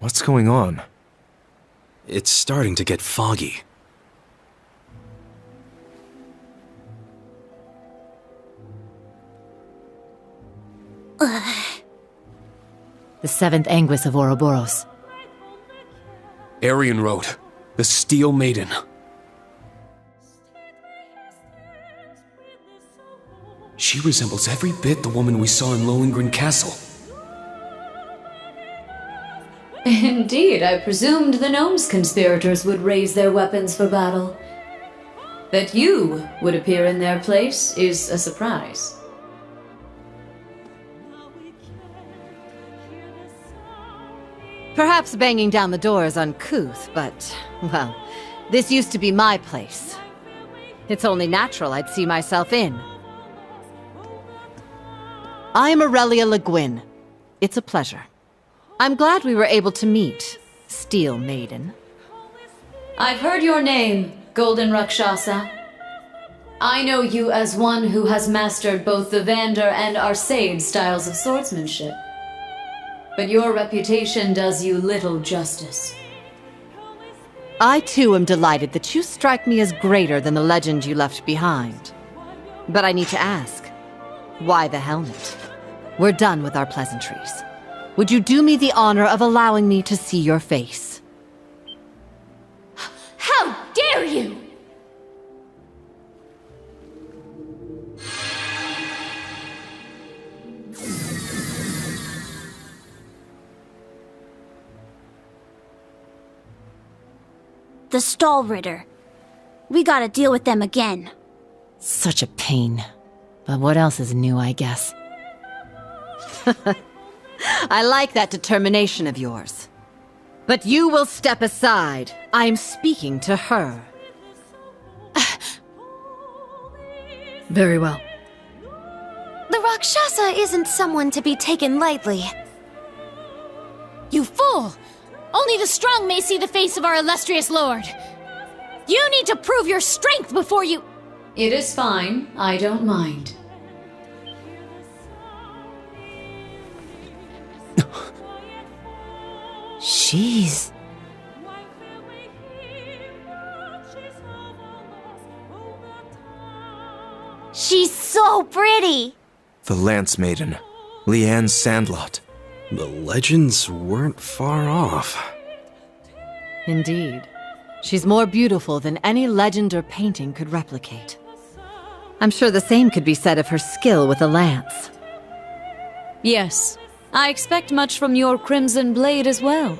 What's going on? It's starting to get foggy. The 7th Anguis of Ouroboros. Aryan Road, the Steel Maiden. She resembles every bit the woman we saw in Lohengrin Castle. Indeed, I presumed the gnomes conspirators would raise their weapons for battle. That you would appear in their place is a surprise. Perhaps banging down the door is uncouth, but, well, this used to be my place. It's only natural I'd see myself in. I'm Aurelia Le Guin. It's a pleasure. I'm glad we were able to meet, Steel Maiden. I've heard your name, Golden Rakshasa. I know you as one who has mastered both the Vander and Arcade styles of swordsmanship. But your reputation does you little justice. I too am delighted that you strike me as greater than the legend you left behind. But I need to ask, why the helmet? We're done with our pleasantries. Would you do me the honor of allowing me to see your face? How dare you! The Stall Ritter. We gotta deal with them again. Such a pain. But what else is new, I guess? I like that determination of yours. But you will step aside. I'm speaking to her. Very well. The Rakshasa isn't someone to be taken lightly. You fool! Only the strong may see the face of our illustrious lord. You need to prove your strength before you... It is fine. I don't mind. She's... She's so pretty! The Lance Maiden, Leanne Sandlot. The legends weren't far off. Indeed. She's more beautiful than any legend or painting could replicate. I'm sure the same could be said of her skill with a lance. Yes, I expect much from your Crimson Blade as well.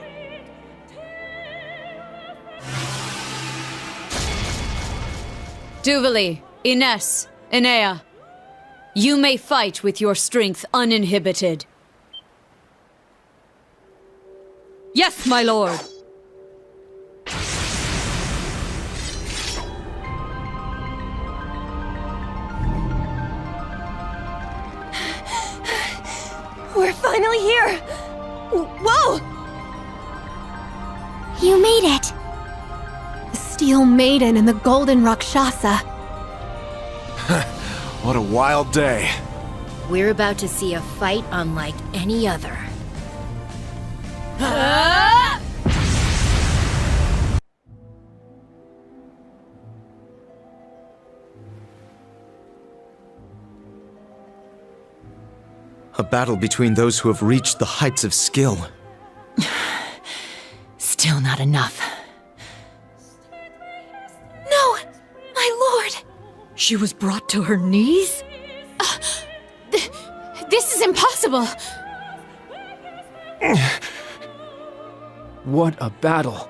Duvali, Ines, Enea, you may fight with your strength uninhibited. Yes, my lord! We're finally here! Whoa! You made it! The Steel Maiden and the Golden Rakshasa. What a wild day. We're about to see a fight unlike any other. A battle between those who have reached the heights of skill. Still not enough. No! My lord! She was brought to her knees? This is impossible! What a battle.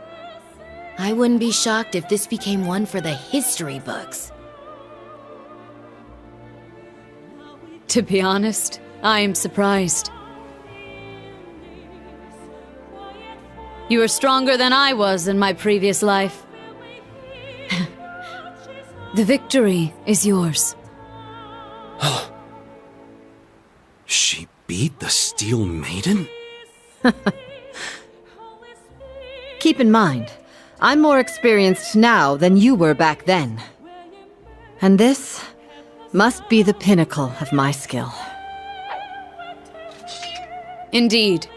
I wouldn't be shocked if this became one for the history books. To be honest, I am surprised. You are stronger than I was in my previous life. The victory is yours. She beat the Steel Maiden? Keep in mind, I'm more experienced now than you were back then. And this must be the pinnacle of my skill. Indeed.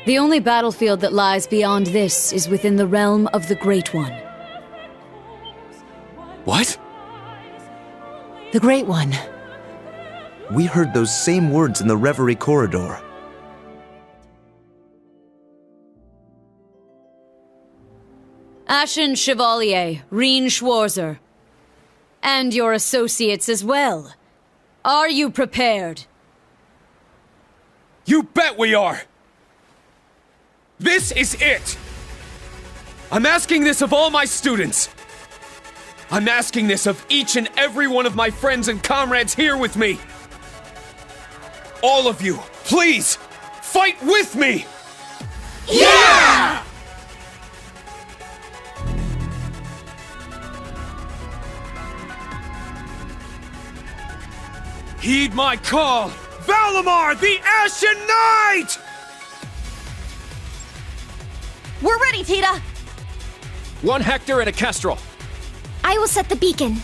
The only battlefield that lies beyond this is within the realm of the Great One. What? The Great One. We heard those same words in the Reverie Corridor. Ashen Chevalier, Rean Schwarzer. And your associates as well. Are you prepared? You bet we are! This is it! I'm asking this of all my students. I'm asking this of each and every one of my friends and comrades here with me. All of you, please, fight with me! Yeah! Heed my call! Valimar, the Ashen Knight! We're ready, Tita! 1 Hector and a Kestrel. I will set the beacon.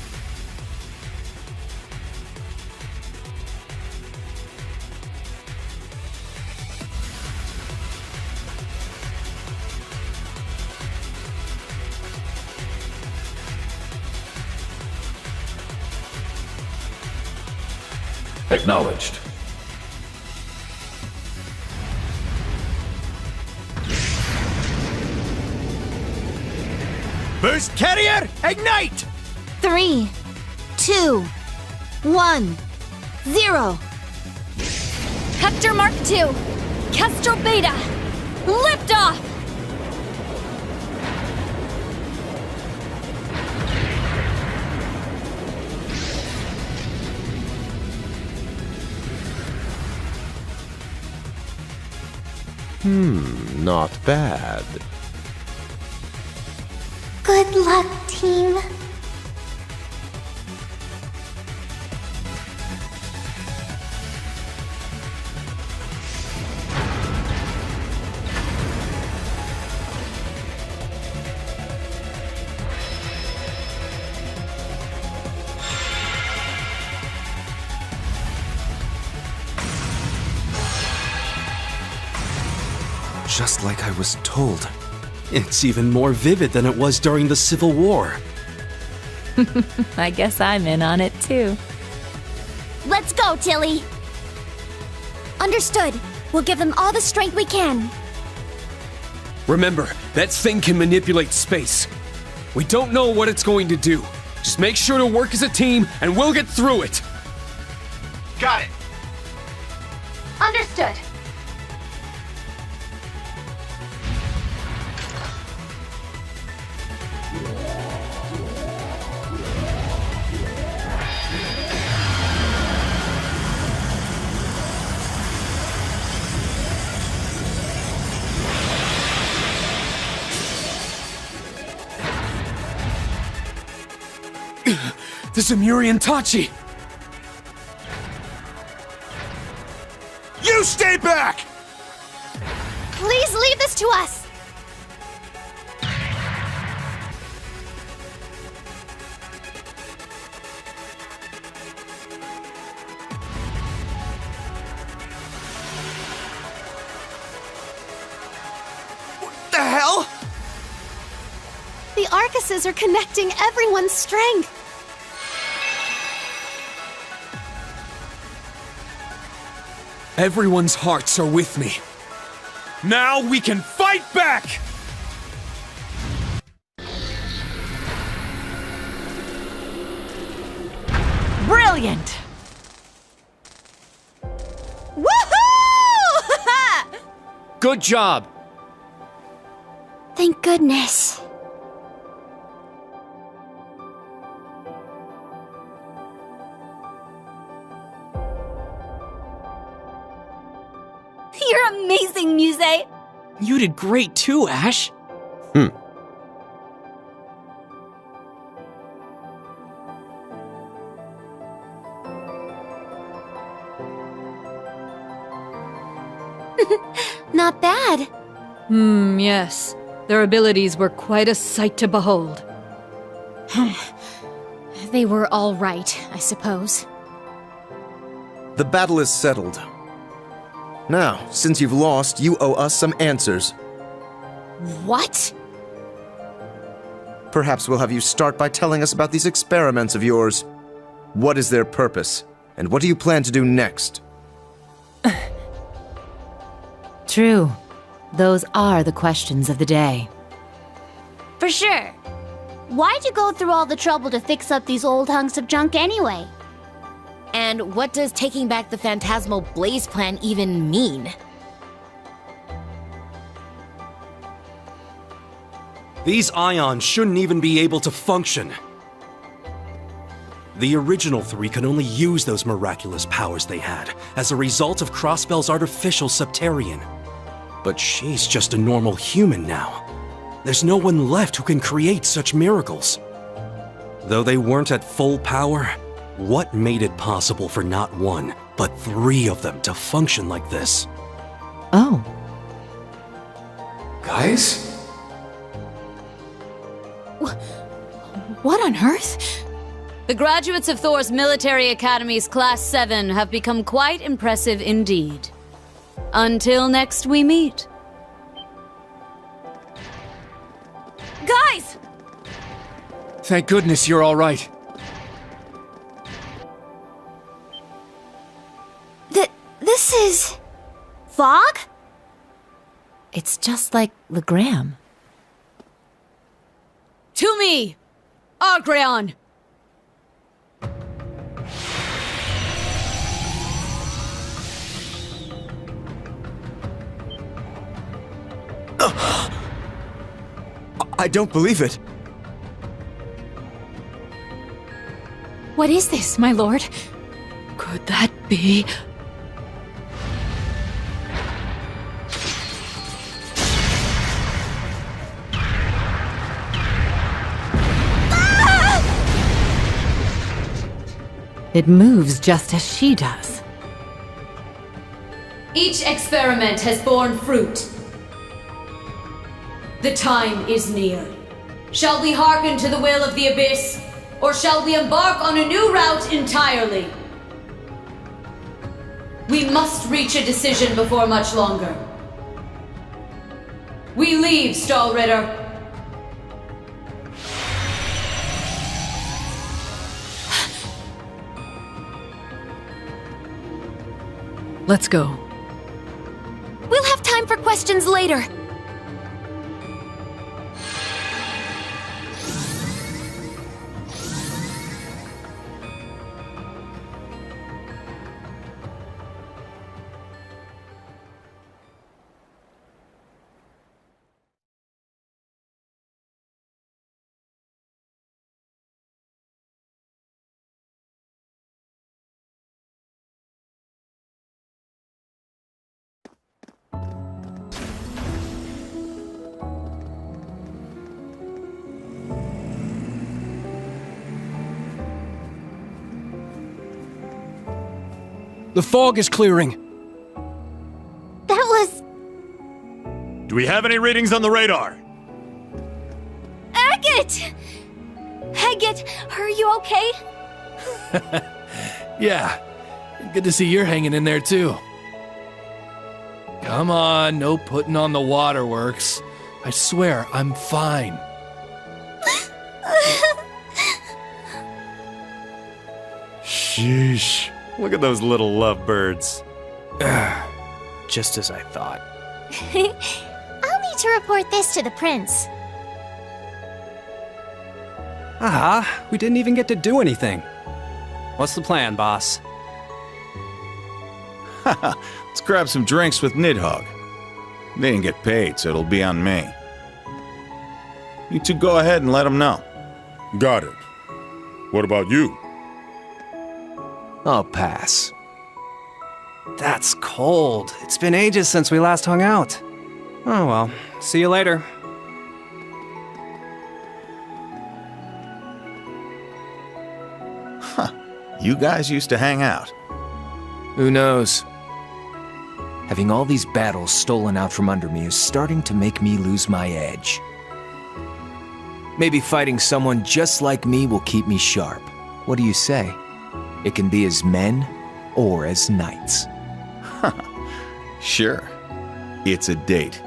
Acknowledged. Burst Carrier, ignite! 3, 2, 1, 0. Hector Mark II! Kestrel Beta! Lift off! Not bad. Good luck, team. Just like I was told. It's even more vivid than it was during the Civil War. I guess I'm in on it too. Let's go, Tilly. Understood. We'll give them all the strength we can. Remember, that thing can manipulate space. We don't know what it's going to do, Just make sure to work as a team, and we'll get through it. Got it. Understood. The Zemurian Tachi! You stay back! Please leave this to us! What the hell? The Arcuses are connecting everyone's strength. Everyone's hearts are with me. Now we can fight back! Brilliant! Woohoo! Good job! Thank goodness. You're amazing, Muse! You did great too, Ash. Not bad. Yes. Their abilities were quite a sight to behold. They were all right, I suppose. The battle is settled. Now, since you've lost, you owe us some answers. What? Perhaps we'll have you start by telling us about these experiments of yours. What is their purpose? And what do you plan to do next? True. Those are the questions of the day. For sure. Why'd you go through all the trouble to fix up these old hunks of junk anyway? And what does taking back the Phantasmal Blaze plan even mean? These ions shouldn't even be able to function. The original three could only use those miraculous powers they had as a result of Crossbell's artificial Septarian. But she's just a normal human now. There's no one left who can create such miracles. Though they weren't at full power, what made it possible for not one, but three of them to function like this? Oh. Guys? What on earth? The graduates of Thors Military Academy's Class 7 have become quite impressive indeed. Until next we meet. Guys! Thank goodness you're all right. This is... fog? It's just like Legram. To me! Argreon! I don't believe it. What is this, my lord? Could that be... It moves just as she does. Each experiment has borne fruit. The time is near. Shall we hearken to the will of the Abyss, or shall we embark on a new route entirely? We must reach a decision before much longer. We leave, Stahlritter. Let's go. We'll have time for questions later. The fog is clearing. That was... Do we have any readings on the radar? Agate! Agate, are you okay? Yeah. Good to see you're hanging in there, too. Come on, no putting on the waterworks. I swear, I'm fine. Sheesh. Look at those little lovebirds. Just as I thought. I'll need to report this to the prince. Aha, we didn't even get to do anything. What's the plan, boss? Haha, let's grab some drinks with Nidhogg. They didn't get paid, so it'll be on me. You two go ahead and let him know. Got it. What about you? I'll pass. That's cold. It's been ages since we last hung out. Oh well, see you later. Huh. You guys used to hang out. Who knows? Having all these battles stolen out from under me is starting to make me lose my edge. Maybe fighting someone just like me will keep me sharp. What do you say? It can be as men or as knights. Sure. It's a date.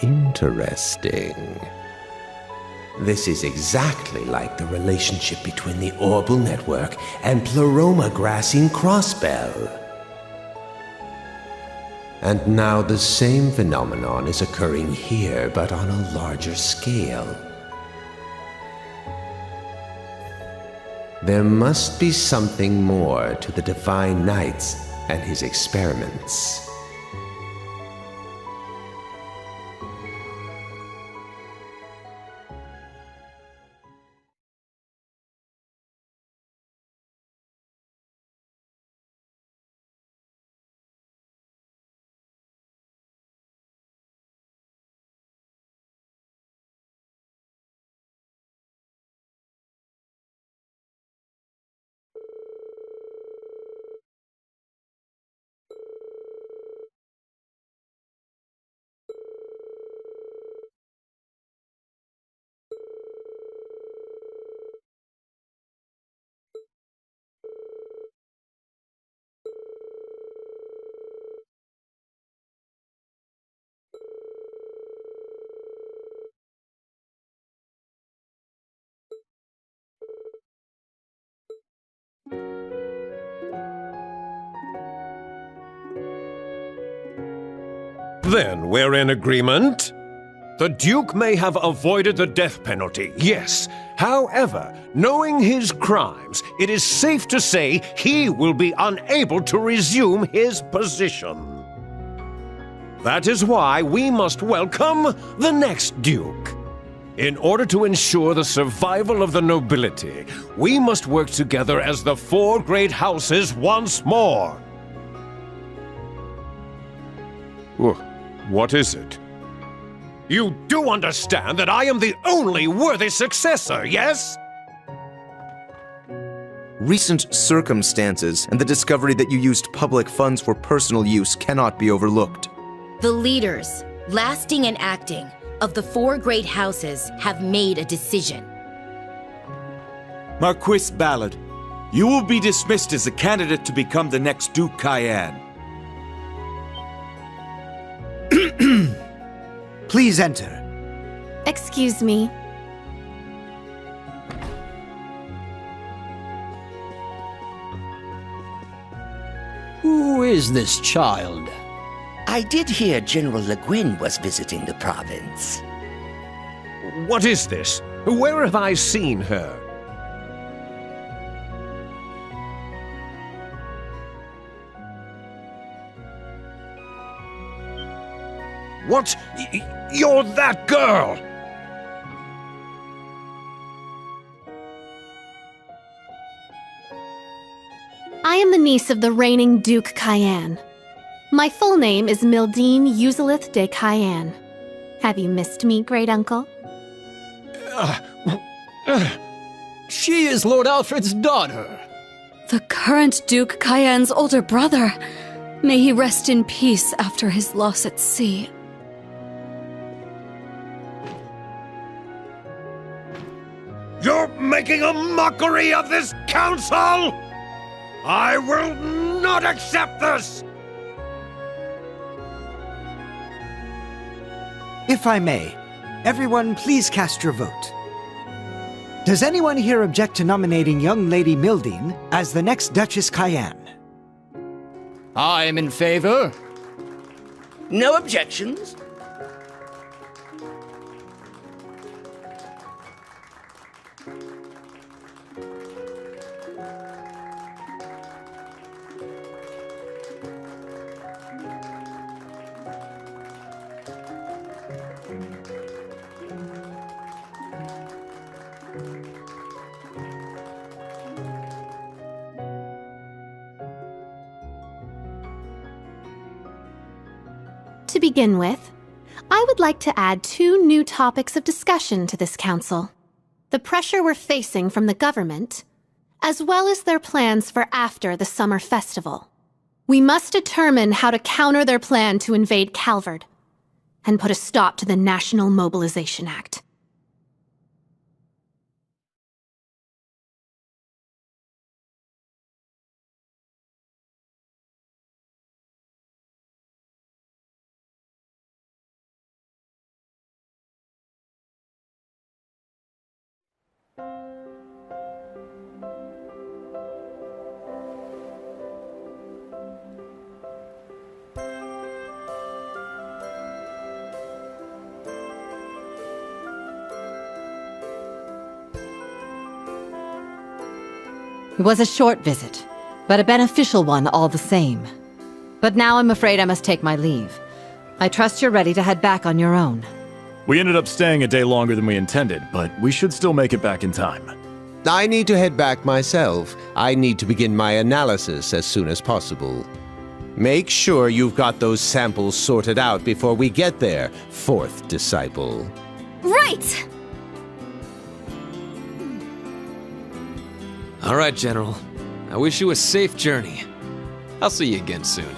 Interesting. This is exactly like the relationship between the Orbital Network and Pleroma grassing Crossbell. And now the same phenomenon is occurring here, but on a larger scale. There must be something more to the Divine Knights and his experiments. Then we're in agreement? The Duke may have avoided the death penalty, yes. However, knowing his crimes, it is safe to say he will be unable to resume his position. That is why we must welcome the next Duke. In order to ensure the survival of the nobility, we must work together as the four great houses once more. What is it? You do understand that I am the only worthy successor, yes? Recent circumstances and the discovery that you used public funds for personal use cannot be overlooked. The leaders, lasting and acting, of the four great houses have made a decision. Marquis Ballard, you will be dismissed as a candidate to become the next Duke Cayenne. Please enter. Excuse me. Who is this child? I did hear General Le Guin was visiting the province. What is this? Where have I seen her? What? You're that girl! I am the niece of the reigning Duke Cayenne. My full name is Mildine Uselith de Cayenne. Have you missed me, great uncle? She is Lord Alfred's daughter. The current Duke Cayenne's older brother. May he rest in peace after his loss at sea. You're making a mockery of this council! I will not accept this! If I may, everyone please cast your vote. Does anyone here object to nominating young Lady Mildine as the next Duchess Cayenne? I am in favor. No objections? To begin with, I would like to add 2 new topics of discussion to this council. The pressure we're facing from the government, as well as their plans for after the summer festival. We must determine how to counter their plan to invade Calvard, and put a stop to the National Mobilization Act. It was a short visit, but a beneficial one all the same. But now I'm afraid I must take my leave. I trust you're ready to head back on your own. We ended up staying a day longer than we intended, but we should still make it back in time. I need to head back myself. I need to begin my analysis as soon as possible. Make sure you've got those samples sorted out before we get there, 4th disciple. Right! All right, General. I wish you a safe journey. I'll see you again soon.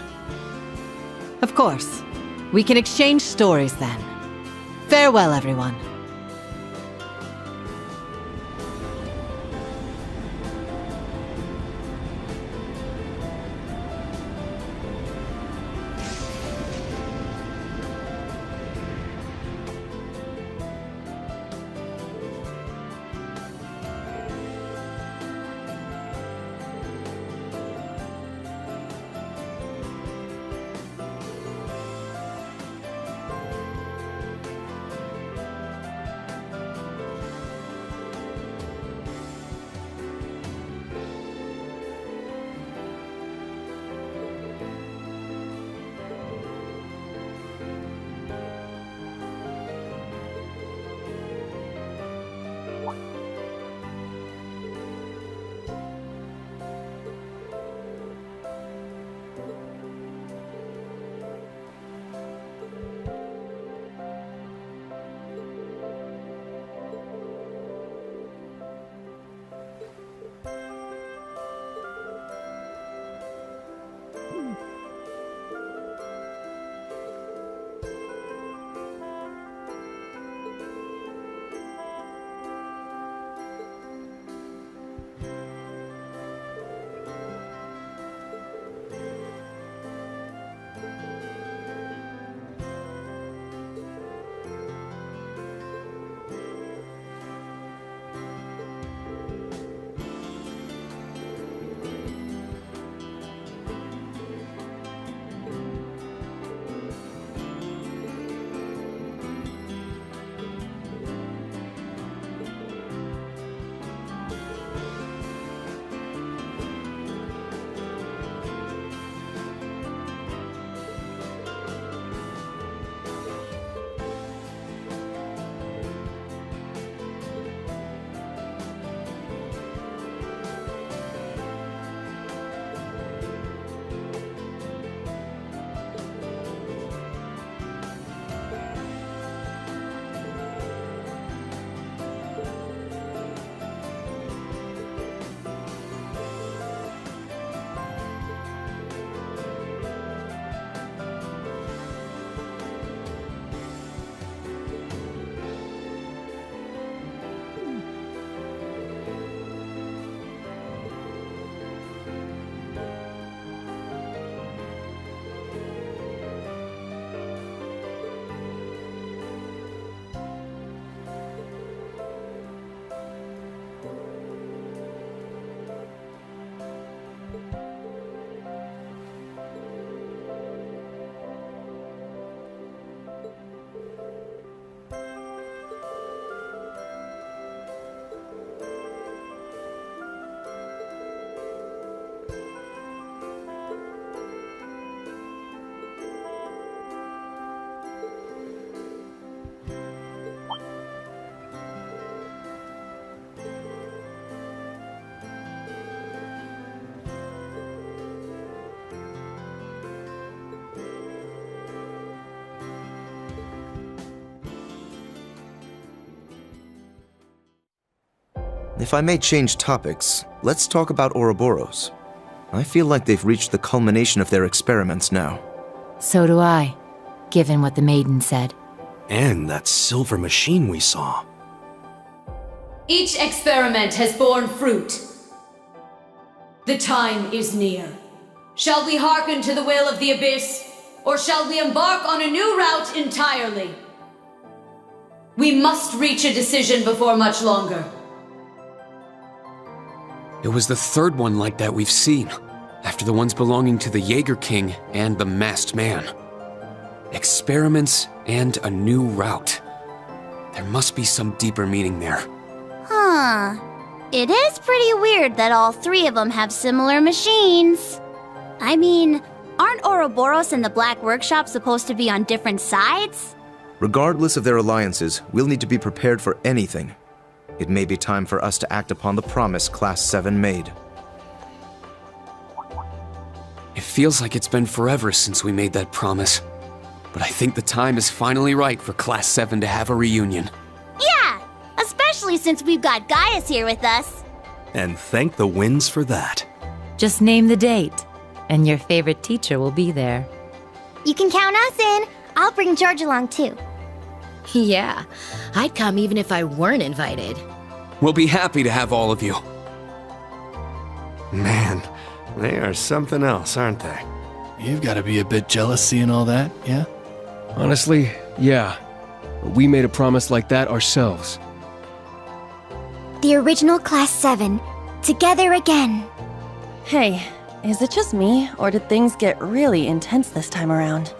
Of course. We can exchange stories then. Farewell, everyone. If I may change topics, let's talk about Ouroboros. I feel like they've reached the culmination of their experiments now. So do I, given what the maiden said. And that silver machine we saw. Each experiment has borne fruit. The time is near. Shall we hearken to the will of the Abyss, or shall we embark on a new route entirely? We must reach a decision before much longer. It was the third one like that we've seen, after the ones belonging to the Jaeger King and the Masked Man. Experiments and a new route. There must be some deeper meaning there. Huh. It is pretty weird that all three of them have similar machines. I mean, aren't Ouroboros and the Black Workshop supposed to be on different sides? Regardless of their alliances, we'll need to be prepared for anything. It may be time for us to act upon the promise Class 7 made. It feels like it's been forever since we made that promise. But I think the time is finally right for Class 7 to have a reunion. Yeah! Especially since we've got Gaius here with us. And thank the winds for that. Just name the date, and your favorite teacher will be there. You can count us in. I'll bring George along too. Yeah, I'd come even if I weren't invited. We'll be happy to have all of you. Man, they are something else, aren't they? You've got to be a bit jealous seeing all that, yeah? Honestly, yeah. But we made a promise like that ourselves. The original Class 7. Together again. Hey, is it just me, or did things get really intense this time around?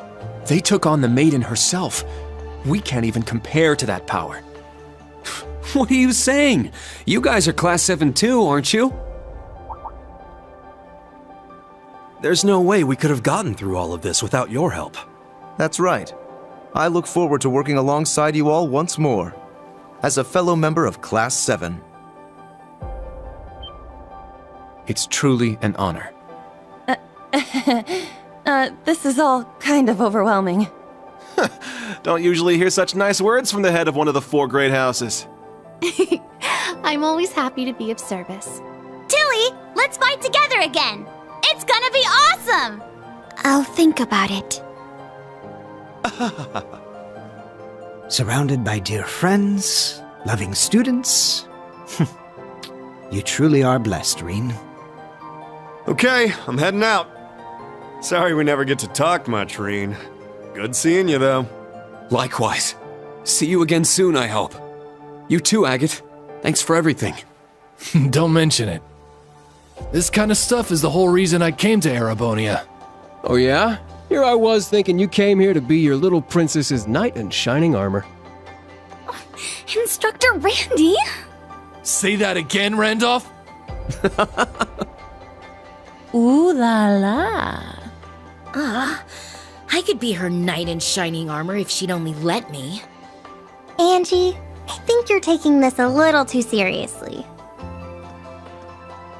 They took on the maiden herself. We can't even compare to that power. What are you saying? You guys are Class 7 too, aren't you? There's no way we could have gotten through all of this without your help. That's right. I look forward to working alongside you all once more, as a fellow member of Class 7. It's truly an honor. This is all kind of overwhelming. Don't usually hear such nice words from the head of one of the 4 great houses. I'm always happy to be of service. Tilly, let's fight together again! It's gonna be awesome! I'll think about it. Surrounded by dear friends, loving students. You truly are blessed, Rean. Okay, I'm heading out. Sorry we never get to talk much, Rean. Good seeing you, though. Likewise. See you again soon, I hope. You too, Agate. Thanks for everything. Don't mention it. This kind of stuff is the whole reason I came to Erebonia. Oh yeah? Here I was thinking you came here to be your little princess's knight in shining armor. Instructor Randy? Say that again, Randolph? Ooh la la. I could be her knight in shining armor if she'd only let me. Angie, I think you're taking this a little too seriously.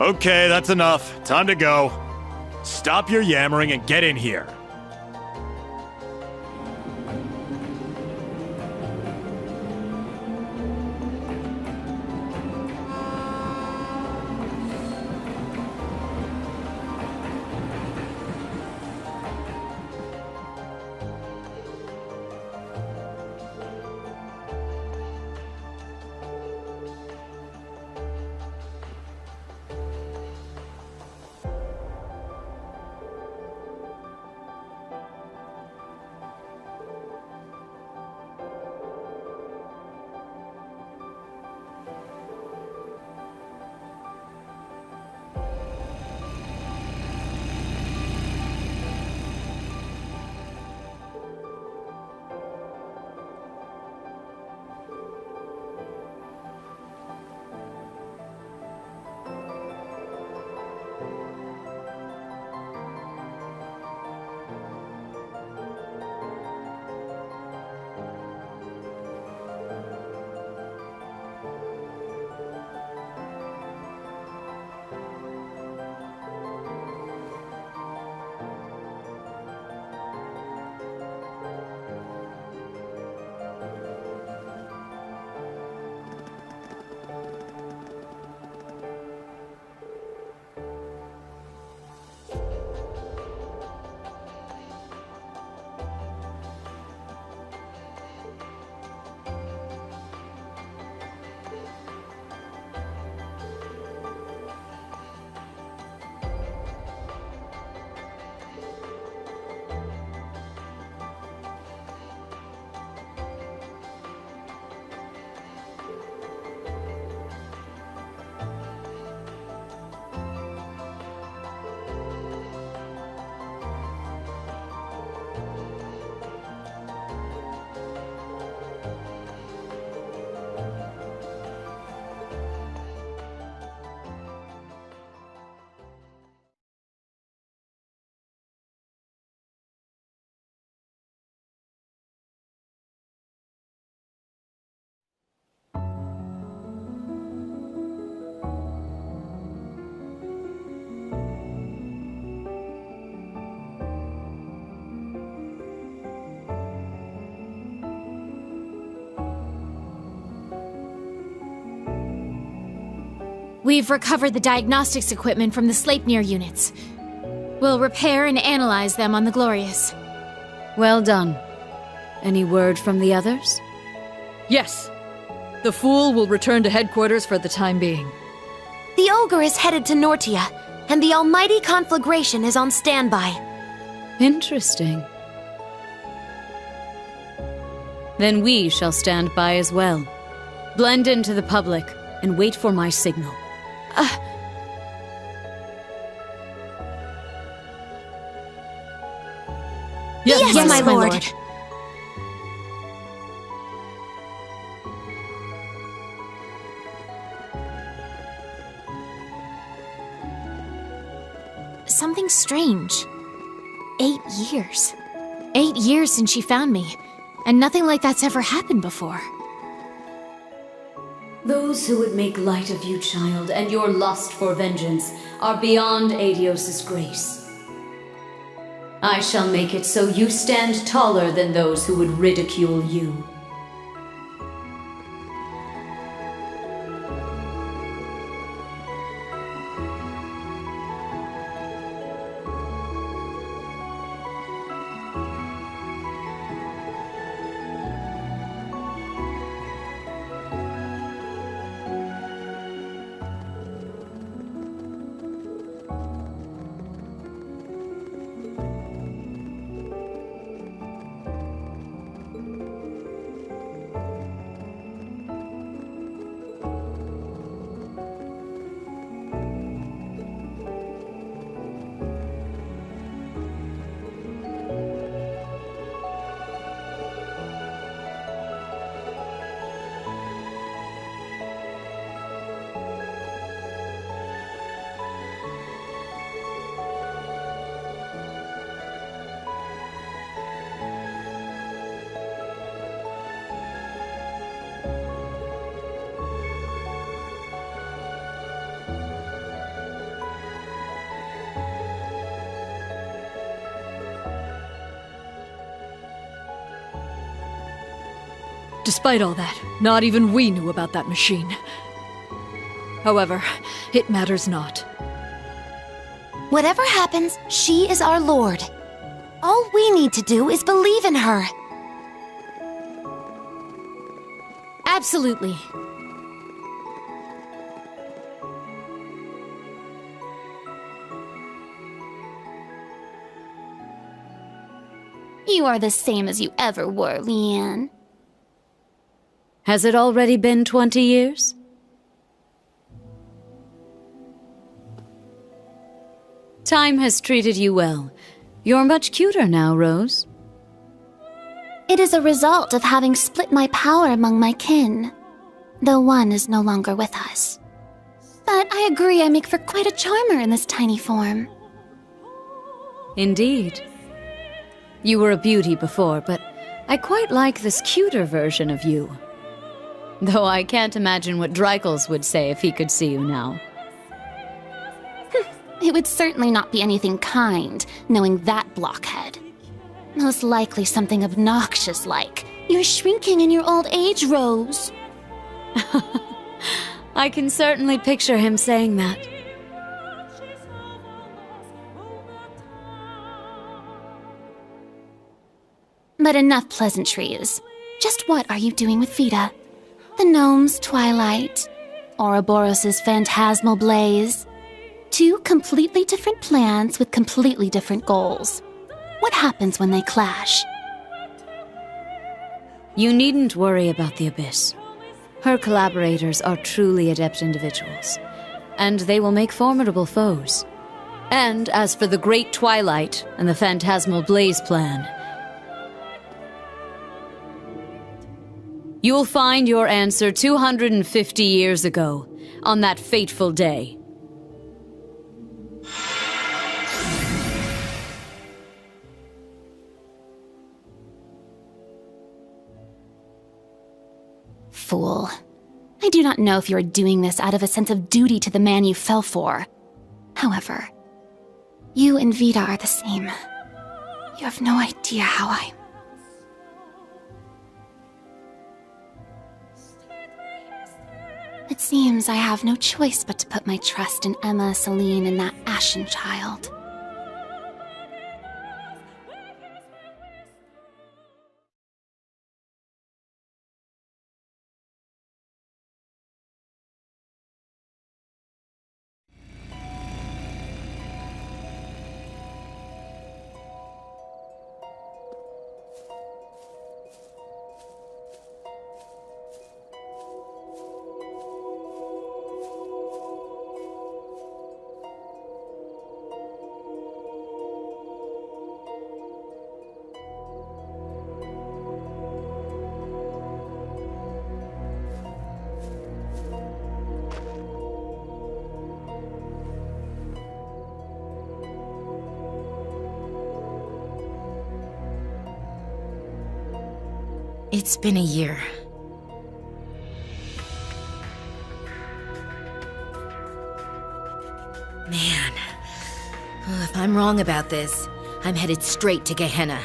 Okay, that's enough. Time to go. Stop your yammering and get in here. We've recovered the diagnostics equipment from the Sleipnir units. We'll repair and analyze them on the Glorious. Well done. Any word from the others? Yes. The Fool will return to headquarters for the time being. The Ogre is headed to Nortia, and the Almighty Conflagration is on standby. Interesting. Then we shall stand by as well. Blend into the public, and wait for my signal. Yes, my lord. Something strange. 8 years. 8 years since she found me, and nothing like that's ever happened before. Those who would make light of you, child, and your lust for vengeance are beyond Adios' grace. I shall make it so you stand taller than those who would ridicule you. Despite all that, not even we knew about that machine. However, it matters not. Whatever happens, she is our lord. All we need to do is believe in her. Absolutely. You are the same as you ever were, Leanne. Has it already been 20 years? Time has treated you well. You're much cuter now, Rose. It is a result of having split my power among my kin, though one is no longer with us. But I agree I make for quite a charmer in this tiny form. Indeed. You were a beauty before, but I quite like this cuter version of you. Though I can't imagine what Dreikels would say if he could see you now. It would certainly not be anything kind, knowing that blockhead. Most likely something obnoxious like, "You're shrinking in your old age, Rose." I can certainly picture him saying that. But enough pleasantries. Just what are you doing with Vita? The gnome's twilight, Ouroboros' phantasmal blaze. 2 completely different plans with completely different goals. What happens when they clash? You needn't worry about the Abyss. Her collaborators are truly adept individuals, and they will make formidable foes. And as for the Great Twilight and the Phantasmal Blaze plan, you'll find your answer 250 years ago, on that fateful day. Fool. I do not know if you are doing this out of a sense of duty to the man you fell for. However, you and Vita are the same. You have no idea how I... The It seems I have no choice but to put my trust in Emma, Celine, and that Ashen child. It's been a year. Man. If I'm wrong about this, I'm headed straight to Gehenna.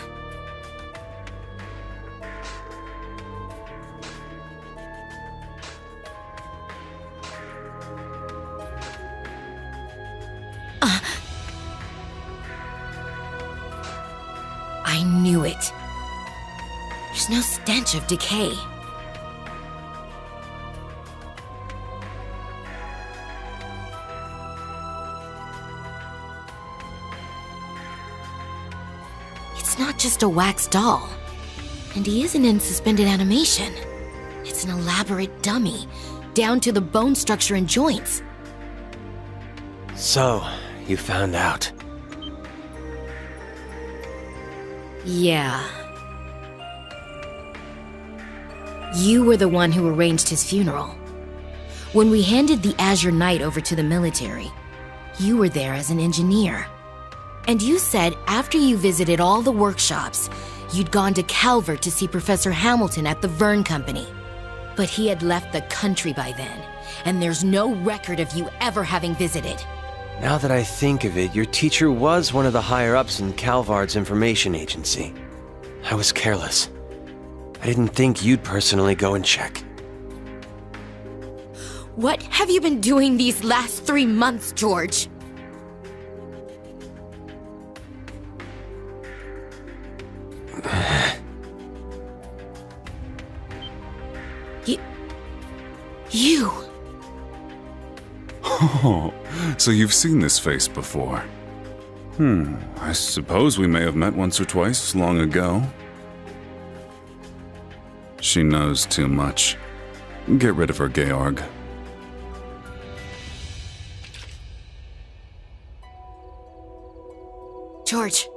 I knew it. There's no stench of decay. It's not just a wax doll. And he isn't in suspended animation. It's an elaborate dummy, down to the bone structure and joints. So, you found out. Yeah. You were the one who arranged his funeral. When we handed the Azure Knight over to the military, you were there as an engineer. And you said after you visited all the workshops, you'd gone to Calvard to see Professor Hamilton at the Vern Company. But he had left the country by then, and there's no record of you ever having visited. Now that I think of it, your teacher was one of the higher-ups in Calvard's information agency. I was careless. I didn't think you'd personally go and check. What have you been doing these last 3 months, George? You... Oh, so you've seen this face before. I suppose we may have met once or twice long ago. She knows too much. Get rid of her, Georg. George.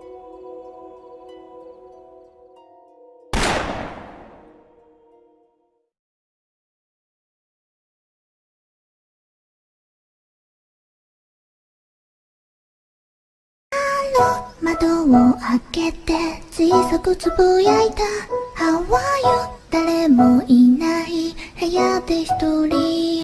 Hello, 窓を開けて小さくつぶやいた How are you? 誰もいない部屋で一人